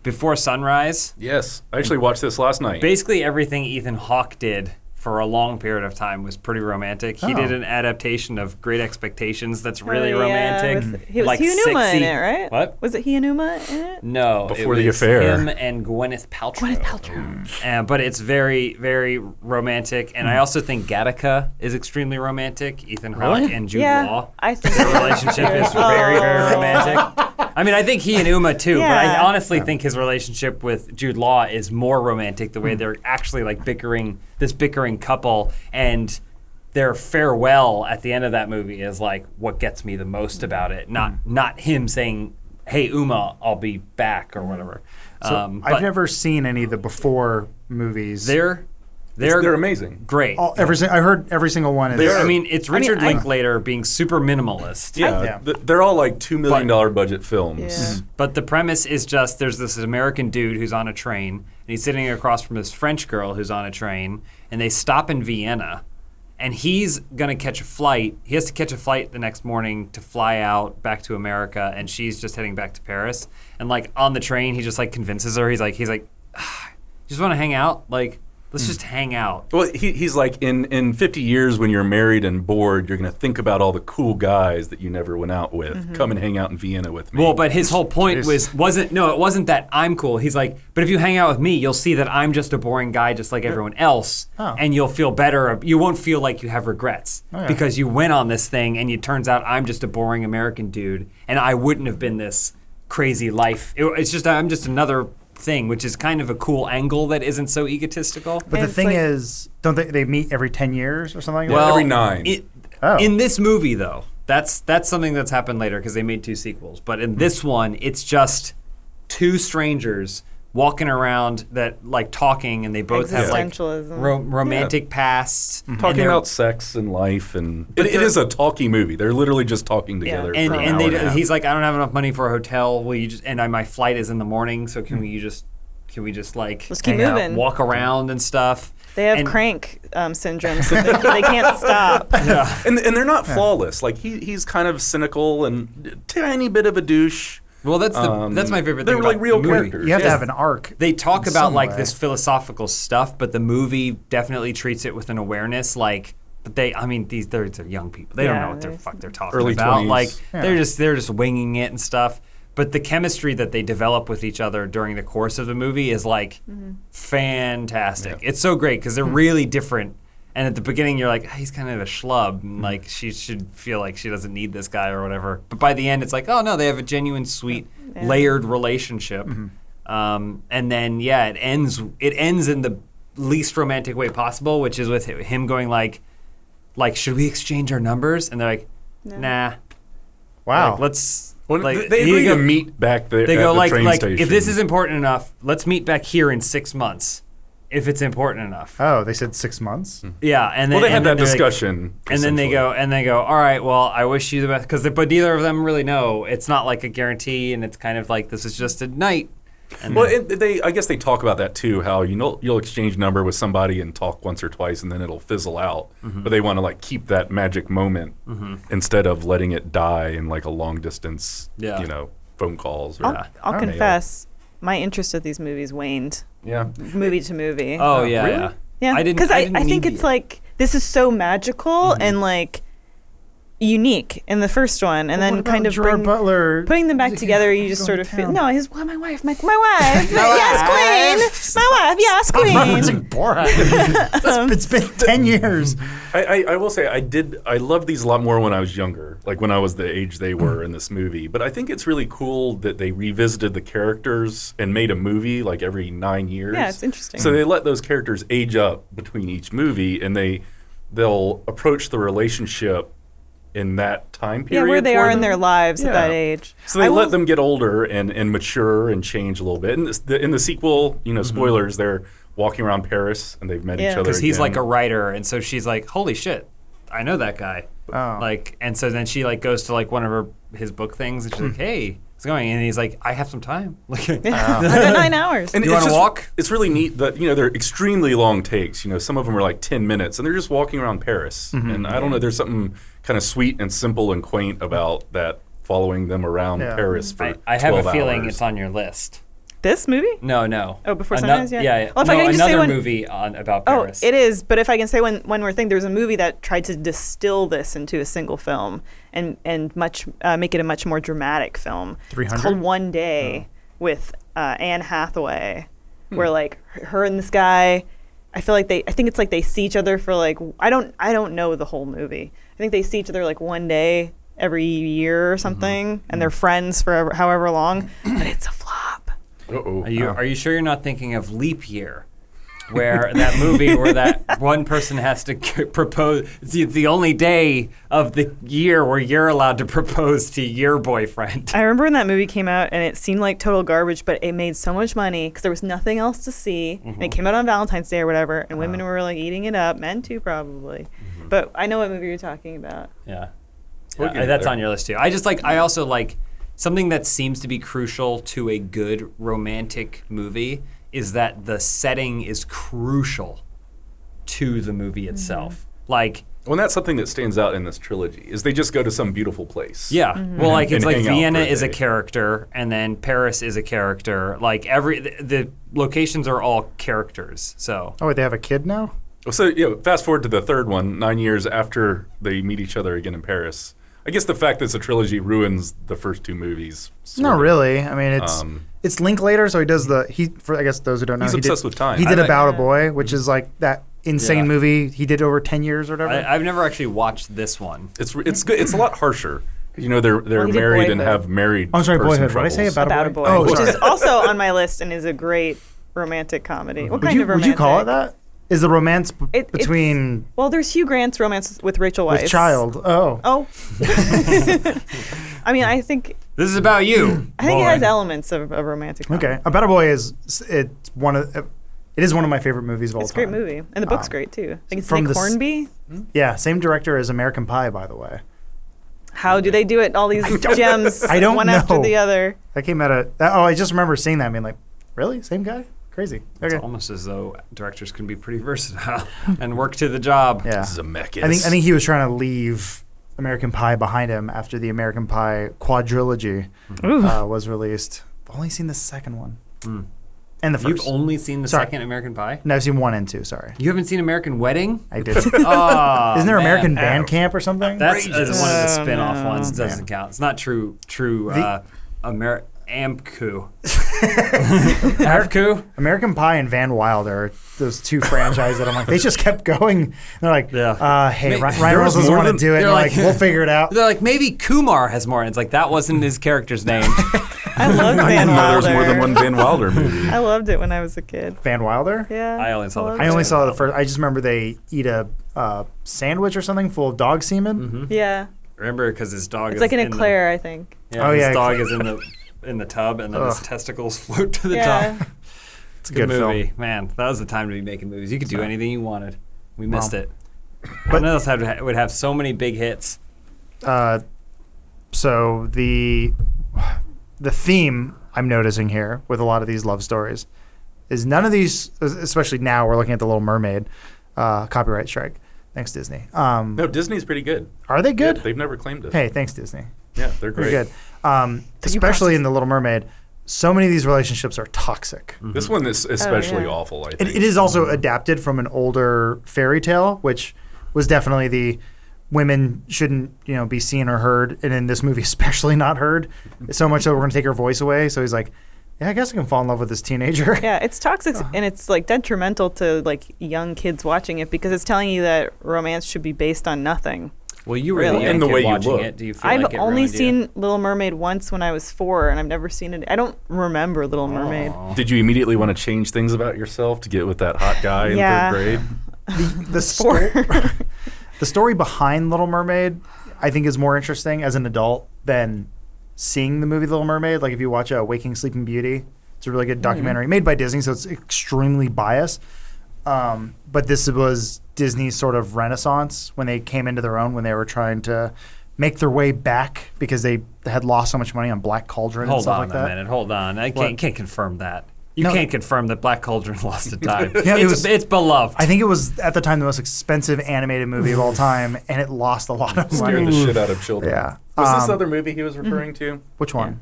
S1: Before Sunrise,
S3: Yes. I actually watched this last night.
S1: basically everything Ethan Hawke did for a long period of time was pretty romantic. He
S2: Oh.
S1: did an adaptation of Great Expectations that's really
S4: Oh, yeah,
S1: romantic.
S4: with- was
S1: like
S4: Hianuma
S1: sexy.
S4: in it, right?
S1: What?
S4: Was it Hianuma in it?
S1: No,
S3: Before
S1: it
S3: the
S1: was
S3: affair.
S1: him and Gwyneth Paltrow. But it's very, very romantic, and I also think Gattaca is extremely romantic. Ethan Hawke
S2: Really?
S1: and Jude
S4: Yeah,
S1: Law.
S4: I think
S1: Their relationship is very, very romantic. I mean, I think he and Uma too, but I
S4: Yeah.
S1: honestly think his relationship with Jude Law is more romantic. The way they're actually like this bickering couple, and their farewell at the end of that movie is like what gets me the most about it. Not him saying, "Hey Uma, I'll be back" or whatever.
S2: So
S1: But
S2: I've never seen any of the before movies.
S1: They're
S3: They're amazing.
S1: great.
S2: I heard every single one. Is,
S1: I mean, it's Richard
S4: I-
S1: Linklater being super minimalist.
S3: Yeah.
S2: Yeah.
S3: They're all like $2 million budget films.
S4: Yeah.
S1: But the premise is just there's this American dude who's on a train, and he's sitting across from this French girl who's on a train, and they stop in Vienna, and he's gonna catch a flight. He has to catch a flight the next morning to fly out back to America, and she's just heading back to Paris. And like on the train, he just like convinces her. He's like, you just want to hang out, like. Let's just hang out.
S3: Well, he's like, in 50 years when you're married and bored, you're going to think about all the cool guys that you never went out with. Come and hang out in Vienna with me.
S1: Well, but his whole point wasn't that I'm cool. He's like, but if you hang out with me, you'll see that I'm just a boring guy just like everyone else.
S2: Oh.
S1: And you'll feel better. You won't feel like you have regrets because you went on this thing and it turns out I'm just a boring American dude and I wouldn't have been this crazy life. I'm just another thing, which is kind of a cool angle that isn't so egotistical.
S2: But the thing is, don't they meet every 10 years or something?
S3: Well, every 9.
S1: In this movie, though, that's something that's happened later because they made 2 sequels. But in this one, it's just 2 strangers walking around that like talking, and they both have like romantic pasts,
S3: talking about sex and life, and it is a talky movie. They're literally just talking together.
S1: And
S3: for an hour and a half.
S1: He's like, I don't have enough money for a hotel. Will you just? And my flight is in the morning, so can we just like
S4: let's keep moving,
S1: walk around and stuff.
S4: They have crank syndrome, so they can't stop.
S1: Yeah.
S3: And they're not flawless. Like he's kind of cynical and a tiny bit of a douche.
S1: Well, that's my favorite thing.
S3: They're like
S1: about
S3: real
S1: the movie.
S3: characters.
S2: You have to have an arc.
S1: They talk about like this philosophical stuff, but the movie definitely treats it with an awareness. Like, but they're young people. They don't know what they're talking
S3: early
S1: about.
S3: 20s.
S1: Like they're just winging it and stuff. But the chemistry that they develop with each other during the course of the movie is like fantastic. Yeah. It's so great because they're really different. And at the beginning, you're like, he's kind of a schlub. And like, she should feel like she doesn't need this guy or whatever. But by the end, it's like, oh, no, they have a genuine, sweet, layered relationship. And then, it ends in the least romantic way possible, which is with him going like, should we exchange our numbers? And they're like, nah.
S2: Wow.
S1: Like, let's...
S3: Well, they agree to meet back there
S1: they go
S3: at the train station.
S1: If this is important enough, let's meet back here in 6 months. If it's important enough.
S2: Oh, they said 6 months?
S1: Yeah, and then
S3: they had that discussion.
S1: Like, and then they go, all right, well, I wish you the best, but neither of them really know. It's not like a guarantee, and it's kind of like this is just a night. And
S3: I guess they talk about that too. How you'll exchange number with somebody and talk once or twice, and then it'll fizzle out. But they want to like keep that magic moment instead of letting it die in like a long distance, phone calls. Or
S4: I'll confess, my interest in these movies waned.
S3: Yeah.
S4: Movie to movie.
S1: Oh yeah,
S3: really?
S4: Yeah. Because I think it's like this is so magical and like unique in the first one, and then kind of putting them back together. You just sort of feel my wife, my wife, yes, queen, my wife, yes, queen.
S2: It's been 10 years.
S3: I will say I loved these a lot more when I was younger, like when I was the age they were in this movie. But I think it's really cool that they revisited the characters and made a movie like every 9 years.
S4: Yeah, it's interesting.
S3: So they let those characters age up between each movie, and they'll approach the relationship in that time period.
S4: Yeah, where they are in their lives at that age.
S3: So they let them get older and mature and change a little bit. And in the sequel, spoilers, they're walking around Paris and they've met each other.
S1: Because he's like a writer, and so she's like, holy shit, I know that guy.
S2: Oh.
S1: Like, and so then she like goes to like one of his book things, and she's like, hey, how's it going? And he's like, I have some time. Like,
S4: I've got 9 hours.
S3: And
S1: you want to walk?
S3: It's really neat that they're extremely long takes. Some of them are like 10 minutes, and they're just walking around Paris. And I don't know, there's something kind of sweet and simple and quaint about that, following them around Paris for
S1: I have a
S3: 12
S1: feeling
S3: hours.
S1: it's on your list.
S4: This movie?
S1: No.
S4: Oh, Before Sunrise?
S1: Yeah.
S4: Well, if I can just say
S1: another movie about Paris.
S4: Oh, it is. But if I can say one more thing, there was a movie that tried to distill this into a single film and make it a much more dramatic film.
S2: 300?
S4: It's called One Day with Anne Hathaway, where like her and this guy, I think it's like they see each other for like I don't know the whole movie. I think they see each other like one day every year or something, and they're friends for however long. But it's a flop.
S3: Uh-oh.
S1: Are you sure you're not thinking of Leap Year, where that movie where that one person has to propose? It's the only day of the year where you're allowed to propose to your boyfriend.
S4: I remember when that movie came out, and it seemed like total garbage, but it made so much money because there was nothing else to see. And it came out on Valentine's Day or whatever, and women were like eating it up, men too probably. But I know what movie you're talking about.
S1: Yeah,
S3: We'll get
S1: that's
S3: there.
S1: on your list too. I also like something that seems to be crucial to a good romantic movie is that the setting is crucial to the movie itself. Like,
S3: Well, that's something that stands out in this trilogy is they just go to some beautiful place.
S1: yeah. Well, like it's
S3: And
S1: like
S3: hang out
S1: Vienna
S3: for a
S1: is a
S3: day.
S1: character, and then Paris is a character. Like the locations are all characters. So
S2: Oh, wait, they have a kid now?
S3: Well, so fast forward to the third one, 9 years after they meet each other again in Paris. I guess the fact that it's a trilogy ruins the first two movies. sort
S2: Not
S3: of.
S2: really. I mean, it's Linklater, so he does for I guess those who don't know,
S3: He's obsessed with time.
S2: He did
S1: I
S2: About a
S1: think-
S2: Boy, which is like that insane
S1: Yeah.
S2: movie he did over 10 years or whatever.
S1: I've never actually watched this one.
S3: It's good. It's a lot harsher. You know, they're
S4: Well, he did
S3: married and
S4: Boyhood.
S3: have married.
S2: I'm sorry,
S3: person
S2: Boyhood. What did I say
S3: troubles.
S2: about
S4: About a Boy,
S2: Oh,
S4: which
S2: sorry.
S4: is also on my list and is a great romantic comedy. What kind of
S2: would
S4: romantic?
S2: you call it that? Is the romance
S4: It's-
S2: between
S4: Well, there's Hugh Grant's romance with Rachel Weisz.
S2: with child? Oh.
S4: Oh. I mean, I think
S1: This is about you.
S4: it
S1: boy.
S4: has elements of a romantic comedy.
S2: Okay. About a Boy is it's one of it is one of my favorite movies of all
S4: It's a
S2: time.
S4: great movie. And the book's great, too. I think it's
S2: from
S4: Nick
S2: the s-
S4: Hornby.
S2: Yeah, same director as American Pie, by the way.
S4: How do they do it? All these gems,
S2: I don't
S4: one after
S2: know.
S4: the other.
S2: That came out of I just remember seeing that and being like, really? Same guy? Crazy.
S1: It's
S2: Okay.
S1: almost as though directors can be pretty versatile and work to the job.
S2: Yeah.
S3: Zemeckis.
S2: I think he was trying to leave American Pie behind him after the American Pie quadrilogy was released. I've only seen the second one. And the 1st
S1: You've only seen the
S2: Sorry.
S1: second American Pie?
S2: No, I've seen 1 and 2, sorry.
S1: You haven't seen American Wedding?
S2: I did.
S1: Oh,
S2: Isn't there
S1: man.
S2: American Band Camp or something?
S1: That's one of the
S4: Oh,
S1: spin-off
S4: no.
S1: ones. It doesn't count. It's not true. Amku. Amku?
S2: American Pie and Van Wilder are those two franchises that I'm like, they just kept going. They're like,
S1: Yeah.
S2: hey,
S1: Ma-
S2: Ryan
S3: there
S2: Reynolds
S3: was
S2: doesn't
S3: more
S2: want to
S3: than-
S2: do it.
S1: they're
S2: They're like,
S1: like-
S2: we'll figure it out.
S1: They're like, maybe Kumar has more. And it's like, that wasn't his character's name.
S4: I loved
S3: I
S4: Van
S3: didn't know there
S4: Wilder.
S3: was more than one Van Wilder movie.
S4: I loved it when I was a kid.
S2: Van Wilder?
S4: Yeah.
S1: I only saw the
S4: loved
S2: I only
S4: it.
S2: saw the first. I just remember they eat a sandwich or something full of dog semen.
S4: Yeah.
S1: Remember, because his dog
S4: It's
S1: is
S4: like an
S1: in the-
S4: eclair, I think.
S1: Yeah,
S2: Oh,
S1: his
S2: yeah.
S1: dog is in the tub, and then his
S2: Ugh.
S1: testicles float to the
S4: Yeah.
S1: top.
S2: It's a good
S1: movie,
S2: film.
S1: man. That was the time to be making movies. You could do anything you wanted. We missed
S2: Well,
S1: it.
S2: but-
S1: None of us would have so many big hits.
S2: So the theme I'm noticing here with a lot of these love stories is none of these, especially now we're looking at The Little Mermaid, copyright strike. Thanks, Disney.
S3: No, Disney's pretty good.
S2: Are they good?
S3: Yeah, they've never claimed it.
S2: Hey, thanks, Disney.
S3: Yeah, they're
S2: Very
S3: great.
S2: good. Especially in The Little Mermaid, so many of these relationships are toxic.
S3: This one is especially
S4: yeah.
S3: awful, I
S2: It,
S3: think.
S2: it is also adapted from an older fairy tale, which was definitely the women shouldn't, be seen or heard, and in this movie especially not heard. So much that we're going to take her voice away. So he's like, yeah, I guess I can fall in love with this teenager.
S4: Yeah, it's toxic and it's like detrimental to like young kids watching it because it's telling you that romance should be based on nothing.
S1: Well, you were
S4: Really?
S1: the young
S3: And the
S1: kid
S3: way you
S1: watching
S3: look.
S1: it. Do you feel
S4: I've
S1: like it
S4: only
S1: ruined you?
S4: seen Little Mermaid once when I was 4, and I've never seen it. I don't remember Little Mermaid.
S1: Aw.
S3: Did you immediately want to change things about yourself to get with that hot guy in
S4: Yeah.
S3: 3rd grade?
S2: The the story behind Little Mermaid, I think, is more interesting as an adult than seeing the movie Little Mermaid. Like if you watch Waking Sleeping Beauty, it's a really good documentary made by Disney, so it's extremely biased. But this was Disney's sort of renaissance when they came into their own, when they were trying to make their way back because they had lost so much money on Black Cauldron and
S1: Hold
S2: stuff
S1: on
S2: like
S1: a
S2: that.
S1: minute. Hold on. I
S2: What?
S1: can't confirm that. You
S2: No.
S1: can't confirm that Black Cauldron lost a dime.
S2: Yeah, it was-
S1: it's beloved.
S2: I think it was at the time the most expensive animated movie of all time, and it lost a lot of
S3: Scared the
S2: money.
S3: shit out of children.
S2: Yeah.
S3: Was this
S2: Um,
S3: other movie he was referring to?
S2: Which one?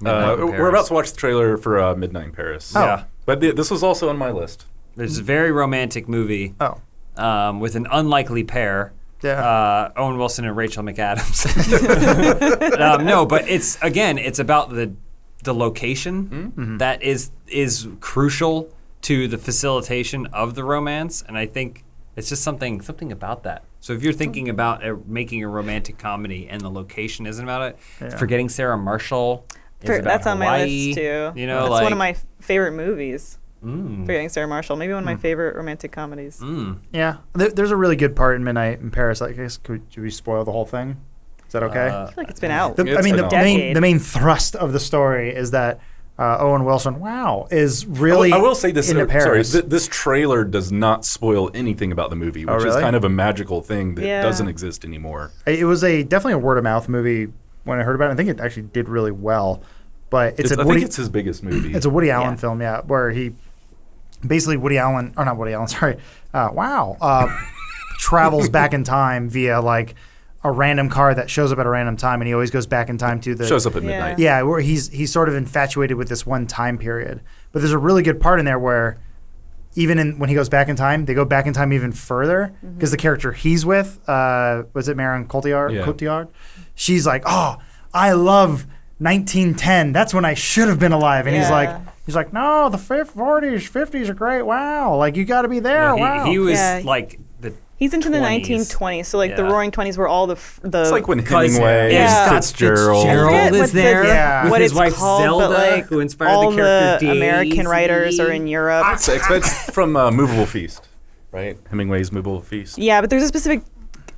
S1: Midnight in
S3: We're
S1: Paris.
S3: about to watch the trailer for Midnight in Paris.
S1: Yeah.
S3: But this was also on my list.
S1: There's a very romantic movie
S2: Oh,
S1: with an unlikely pair.
S2: yeah.
S1: Owen Wilson and Rachel McAdams. No, but it's about the location that is crucial to the facilitation of the romance, and I think it's just something about that. So if you're thinking about making a romantic comedy and the location isn't about it,
S2: Yeah.
S1: Forgetting Sarah Marshall is about
S4: That's on my
S1: Hawaii,
S4: list too.
S1: You know,
S4: That's
S1: like
S4: one of my favorite movies.
S1: Mm,
S4: Forgetting Sarah Marshall, maybe one of my favorite romantic comedies.
S2: Yeah. There's a really good part in Midnight in Paris. I guess, should we spoil the whole thing? Is that okay?
S4: I feel like it's been out.
S2: I mean,
S3: it's
S2: the main thrust of the story is that Owen Wilson, is really
S3: I will say this.
S2: into
S3: Sorry,
S2: Paris.
S3: this trailer does not spoil anything about the movie, which is
S2: really?
S3: kind of a magical thing that
S4: Yeah.
S3: doesn't exist anymore.
S2: It was definitely a word of mouth movie when I heard about it. I think it actually did really well. But
S3: I think it's his biggest movie.
S2: It's a Woody Allen
S4: Yeah.
S2: film, where he basically not Woody Allen, sorry. travels back in time via like a random car that shows up at a random time, and he always goes back in time to the
S3: Shows up at midnight.
S2: Yeah, where he's sort of infatuated with this one time period. But there's a really good part in there where even when he goes back in time, they go back in time even further because the character he's with, was it Marion Cotillard?
S3: Yeah.
S2: Cotillard? She's like, oh, I love 1910. That's when I should have been alive. And he's like, no, the 40s, 50s are great. Wow, like you got to be there. Wow.
S1: He was like the.
S4: He's into
S1: 20s.
S4: the 1920s, so like the Roaring 20s, were all the.
S3: It's like when Hemingway,
S4: Yeah.
S3: Fitzgerald.
S1: Fitzgerald is there.
S2: Yeah.
S1: With
S4: what
S1: his
S4: it's
S1: wife
S4: called,
S1: Zelda,
S4: but like
S1: who inspired
S4: all
S1: the character
S4: the American
S1: Daisy.
S4: writers are in Europe.
S3: It's from Movable Feast, right? Hemingway's Movable Feast.
S4: Yeah, but there's a specific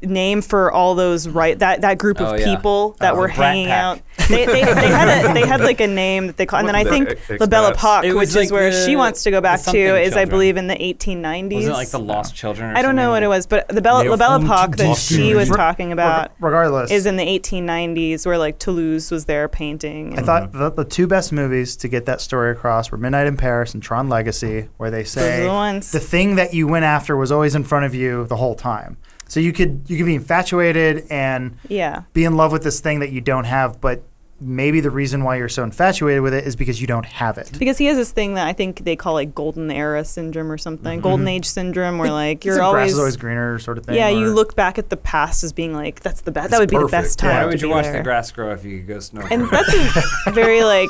S4: name for all those that group of people that were
S1: the Brat
S4: hanging
S1: Pack.
S4: out. They had like a name that they call, and then I think La Belle Époque,
S1: It was
S4: which
S1: like
S4: is where
S1: the-
S4: she wants to go back
S1: the
S4: to,
S1: something
S4: is I
S1: children.
S4: believe in the 1890s.
S1: Wasn't it like the Lost Children? Or
S4: I don't know what it was, but La Belle Époque that she was talking about
S2: Regardless,
S4: is in the 1890s, where like Toulouse was there painting.
S2: I thought the two best movies to get that story across were Midnight in Paris and Tron Legacy, where they say
S4: the ones.
S2: the thing that you went after was always in front of you the whole time. So you could be infatuated and be in love with this thing that you don't have, but maybe the reason why you're so infatuated with it is because you don't have it.
S4: Because he has this thing that I think they call like golden era syndrome or something, golden age syndrome, where like
S2: It's
S4: you're
S2: like grass is
S4: always
S2: always greener sort of thing.
S4: yeah,
S2: or-
S4: you look back at the past as being like that's the best. That would be the
S3: perfect.
S4: best time.
S3: Yeah.
S1: Why
S4: to
S1: would you
S4: be
S1: watch
S4: there.
S1: the grass grow if you could go snowboard?
S4: And that's a very like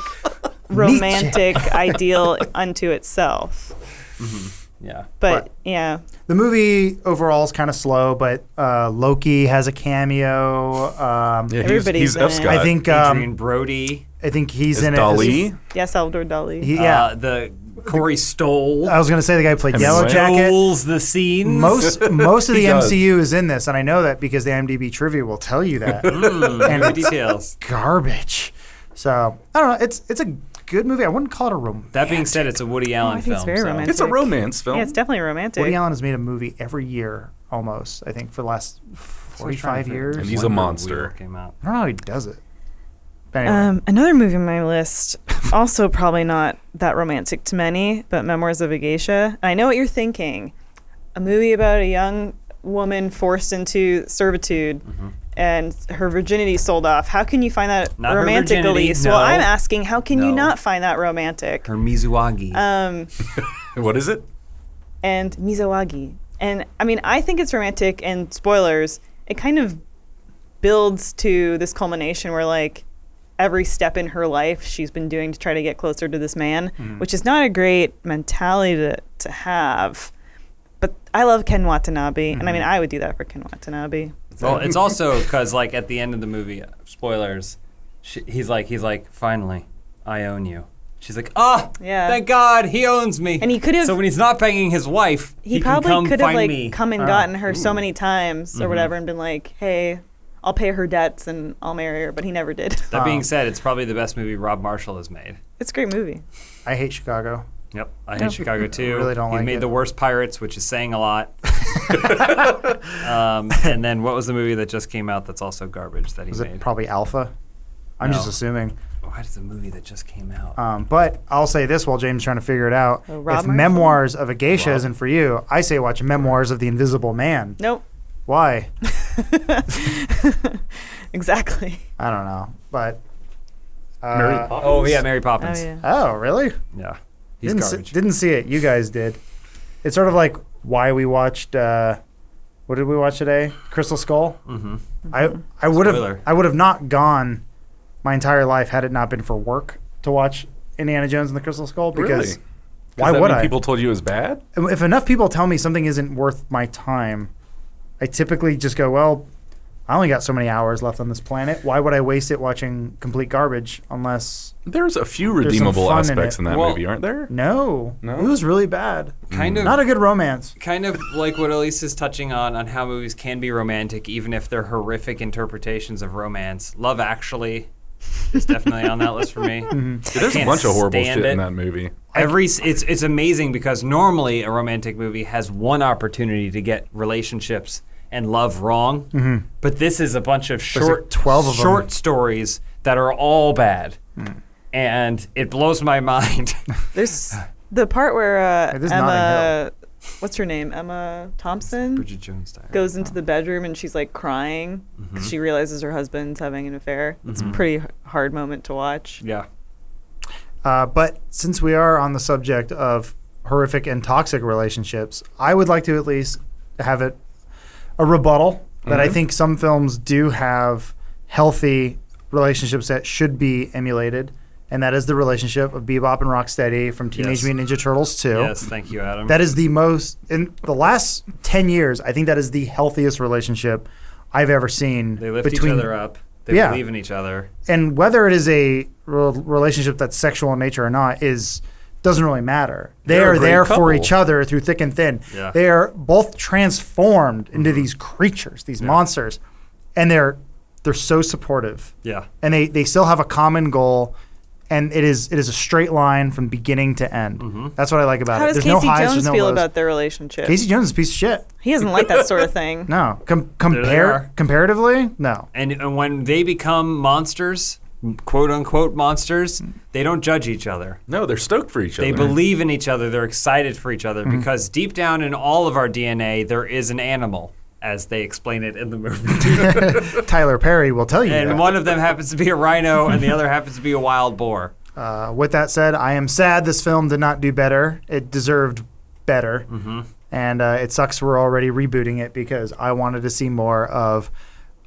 S4: romantic ideal unto itself.
S1: Yeah.
S4: But yeah,
S2: The movie overall is kind of slow, but Loki has a cameo.
S3: Yeah,
S4: Everybody's
S3: he's
S4: in
S3: F.
S4: it.
S3: Scott.
S2: I think
S1: Adrian Brody.
S2: he's
S3: Is
S2: in
S3: Dali.
S2: it.
S4: yeah, Salvador Dali.
S1: The Corey Stoll.
S2: I was going to say the guy who played
S3: Hemingway.
S2: Yellow Jacket.
S1: Stoles the scenes.
S2: Most of the
S3: He does.
S2: MCU is in this, and I know that because the IMDb trivia will tell you that.
S1: and
S2: it's
S1: details.
S2: garbage. So I don't know. It's a good movie. I wouldn't call it a romantic.
S1: That being said, it's a Woody Allen
S4: I think
S1: film.
S4: it's very
S1: so-
S4: romantic.
S3: It's a romance film.
S4: Yeah, it's definitely romantic.
S2: Woody Allen has made a movie every year almost. I think for the last 45 years.
S3: And he's a
S1: Wonder
S3: monster.
S1: Wheel Came out.
S2: I don't know how he does it. But anyway,
S4: Another movie on my list, also probably not that romantic to many, but Memoirs of a Geisha. And I know what you're thinking. A movie about a young woman forced into servitude and her virginity sold off. How can you find that
S1: Not her
S4: romantic,
S1: virginity,
S4: Elise?
S1: no.
S4: Well, I'm asking, how can you
S1: No.
S4: not find that romantic?
S1: Her Mizuagi.
S3: What is it?
S4: And Mizawagi. And I mean, I think it's romantic, and spoilers, it kind of builds to this culmination where like every step in her life she's been doing to try to get closer to this man, which is not a great mentality to have. But I love Ken Watanabe, and I mean, I would do that for Ken Watanabe.
S1: Well, it's also because, like, at the end of the movie, spoilers, he's like, finally, I own you. She's like,
S4: Yeah.
S1: thank God, he owns me.
S4: And he could have-
S1: So when he's not banging his wife,
S4: He
S1: can
S4: probably
S1: come
S4: could have
S1: find
S4: like
S1: me.
S4: come and gotten her so many times or whatever, and been like, "Hey, I'll pay her debts and I'll marry her," but he never did.
S1: That being said, it's probably the best movie Rob Marshall has made.
S4: It's a great movie.
S2: I hate Chicago.
S1: Yep, I hate Chicago too.
S2: Really don't
S1: He
S2: like
S1: made
S2: it.
S1: the worst Pirates, which is saying a lot. And then what was the movie that just came out that's also garbage that he
S2: Was
S1: made?
S2: it probably Alpha? I'm just
S1: No.
S2: assuming.
S1: What is the movie that just came out?
S2: But I'll say this while James is trying to figure it out.
S4: Oh, Rob
S2: If
S4: Marshall?
S2: Memoirs of a Geisha isn't for you, I say watch Memoirs of the Invisible Man.
S4: Nope.
S2: Why?
S4: Exactly.
S2: I don't know. But
S3: Mary Poppins?
S1: Oh yeah, Mary Poppins.
S4: Oh yeah.
S2: oh, really?
S1: Yeah, he's
S2: Didn't
S1: garbage.
S2: didn't see it. You guys did. It's sort of like why we watched. What did we watch today? Crystal Skull.
S1: Mhm.
S2: I would
S1: Spoiler.
S2: have not gone my entire life had it not been for work to watch Indiana Jones and the Crystal Skull because
S3: Really?
S2: why
S3: that
S2: would
S3: mean
S2: I?
S3: People told you it was bad?
S2: If enough people tell me something isn't worth my time, I typically just go, well, I only got so many hours left on this planet. Why would I waste it watching complete garbage unless
S3: There's a few
S2: There's some
S3: redeemable
S2: fun in
S3: aspects
S2: it.
S3: in that
S1: Well-
S3: movie, aren't there?
S2: no.
S3: No?
S2: It was really bad.
S1: Kind of.
S2: Not a good romance.
S1: Kind of like what Elise is touching on how movies can be romantic, even if they're horrific interpretations of romance. Love Actually is definitely on that list for me.
S3: There's a
S1: can't
S3: bunch of horrible
S1: stand
S3: shit in
S1: it.
S3: that movie.
S1: It's amazing because normally a romantic movie has one opportunity to get relationships and love wrong, but this is a bunch of short
S2: 12 of them.
S1: short stories that are all bad, and it blows my mind.
S4: There's the part where
S2: It is Notting
S4: Emma what's her name? Emma Thompson
S1: Bridget Jones style.
S4: goes into the bedroom and she's like crying because she realizes her husband's having an affair. It's a pretty hard moment to watch.
S1: Yeah.
S2: But since we are on the subject of horrific and toxic relationships, I would like to at least have it a rebuttal that I think some films do have healthy relationships that should be emulated, and that is the relationship of Bebop and Rocksteady from Teenage Mutant Ninja Turtles 2.
S1: Yes, thank you, Adam.
S2: That is the most, in the last 10 years, I think that is the healthiest relationship I've ever seen.
S1: They lift each other up. They believe in each other.
S2: And whether it is a relationship that's sexual in nature or not doesn't really matter. They
S3: They're
S2: are
S3: a great
S2: there for
S3: couple.
S2: each other through thick and thin.
S1: Yeah.
S2: They are both transformed into these creatures, these monsters, and they're so supportive.
S1: Yeah.
S2: And they still have a common goal, and it is a straight line from beginning to end. That's what I like about
S4: How
S2: it.
S4: does
S2: There's
S4: Casey
S2: no highs,
S4: Jones
S2: there's no
S4: feel
S2: lows.
S4: about their relationship?
S2: Casey Jones is a piece of shit.
S4: He doesn't like that sort of thing.
S2: No,
S1: they are.
S2: comparatively, no.
S1: And when they become monsters, quote unquote monsters, they don't judge each other.
S3: No, they're stoked for each other.
S1: They believe in each other. They're excited for each other because deep down in all of our DNA, there is an animal, as they explain it in the movie.
S2: Tyler Perry will tell you that.
S1: And one of them happens to be a rhino, and the other happens to be a wild boar.
S2: With that said, I am sad this film did not do better. It deserved better. And it sucks we're already rebooting it because I wanted to see more of,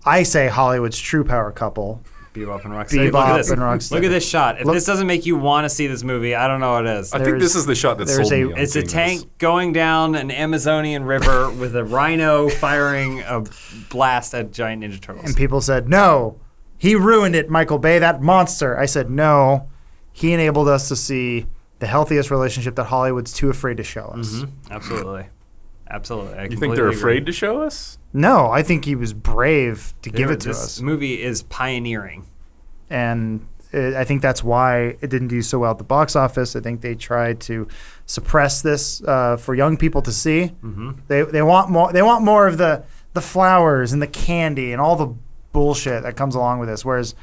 S2: I say, Hollywood's true power couple.
S1: Bebop and Rocksteady.
S2: Bebop
S1: Look at this.
S2: and Rocksteady.
S1: Look at this shot. If
S2: Look-
S1: this doesn't make you want to see this movie, I don't know what is.
S3: I think this is the shot that
S2: there's
S3: sold
S2: a-
S3: me on
S1: It's a
S3: seeing
S1: tank
S3: this.
S1: going down an Amazonian river with a rhino firing a blast at giant Ninja Turtles.
S2: And people said, no, he ruined it, Michael Bay, that monster. I said, no, he enabled us to see the healthiest relationship that Hollywood's too afraid to show us.
S1: Absolutely. Absolutely. I
S3: You think
S1: completely
S3: they're
S1: agree.
S3: afraid to show us?
S2: No, I think he was brave to give it to
S1: This
S2: us.
S1: movie is pioneering.
S2: And I think that's why it didn't do so well at the box office. I think they tried to suppress this for young people to see. They want more. They want more of the flowers and the candy and all the bullshit that comes along with this. Whereas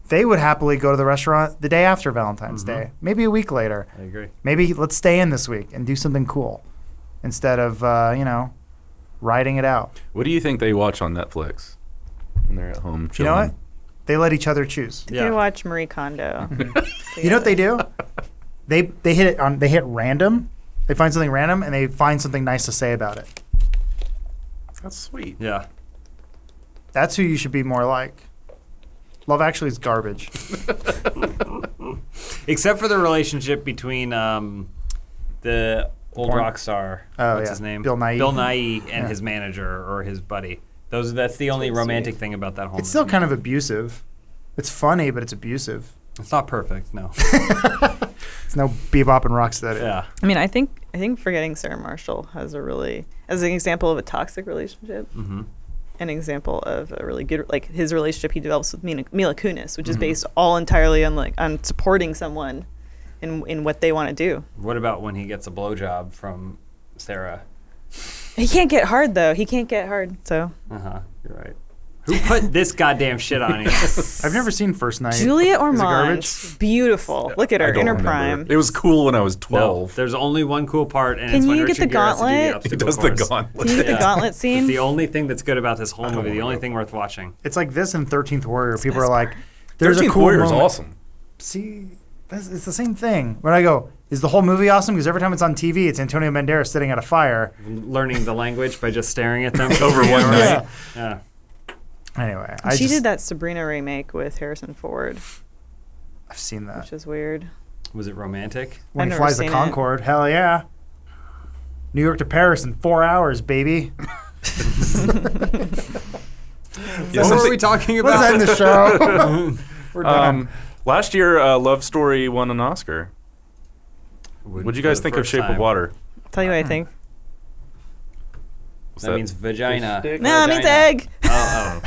S2: they would happily go to the restaurant the day after Valentine's Day, maybe a week later.
S1: I agree.
S2: Maybe let's stay in this week and do something cool instead of riding it out.
S3: What do you think they watch on Netflix when they're at home
S2: You know
S3: chilling?
S2: what? They let each other choose.
S4: They watch Marie Kondo.
S2: You know what they do? They hit random. They find something random and they find something nice to say about it.
S3: That's sweet.
S1: Yeah.
S2: That's who you should be more like. Love Actually is garbage.
S1: Except for the relationship between the old rock star, what's his name?
S2: Bill Nighy.
S1: Bill Nighy and his manager or his buddy. That's the only romantic thing about that whole
S2: It's still
S1: movie.
S2: kind of abusive. It's funny, but it's abusive.
S1: It's not perfect, no.
S2: It's no Bebop and Rocksteady.
S1: Yeah.
S4: I mean, I think Forgetting Sarah Marshall has a really, as an example of a toxic relationship, an example of a really good, like his relationship he develops with Mila Kunis, which is based all entirely on supporting someone in what they want to do.
S1: What about when he gets a blowjob from Sarah?
S4: He can't get hard though. He can't get hard. So
S1: You're right. Who put this goddamn shit on you?
S2: I've never seen First Night.
S4: Juliet
S2: Is it
S4: Ormond,
S2: garbage?
S4: beautiful. Look at her
S3: I don't
S4: in her
S3: remember.
S4: prime.
S3: It was cool when I was
S1: No,
S3: 12.
S1: there's only one cool part, and
S4: Can
S1: it's when
S4: you get
S1: Richard
S4: the
S1: Gere has to do
S4: gauntlet?
S1: the obstacle
S3: He does the
S1: course.
S3: gauntlet.
S4: Can you get the gauntlet
S1: It's
S4: scene?
S1: the only thing that's good about this whole
S3: don't
S1: movie. The
S3: wanna
S1: only
S3: go.
S1: thing worth watching.
S2: It's like this and 13th Warrior. People
S4: best
S2: are like, there's a
S3: 13th
S2: cool
S3: Warrior is
S2: moment.
S3: awesome.
S2: See, it's the same thing. When I go, is the whole movie awesome? Because every time it's on TV, it's Antonio Banderas sitting at a fire.
S1: Learning the language by just staring at them
S3: Over one night.
S2: Yeah.
S1: Yeah.
S2: Anyway,
S4: She did that Sabrina remake with Harrison Ford,
S2: I've seen that.
S4: which is weird.
S1: Was it romantic?
S2: When
S4: I've
S2: he
S4: never
S2: flies the
S4: seen it.
S2: Concorde, hell yeah. New York to Paris in 4 hours, baby.
S3: Yeah,
S1: What were
S3: something-
S1: we talking
S2: Let's
S1: about?
S2: end the show. We're done.
S3: Last year, Love Story won an Oscar. What'd you guys think of Shape of Water?
S4: Tell you what I think.
S3: Was
S1: That means vagina.
S4: No, it means egg.
S1: Oh,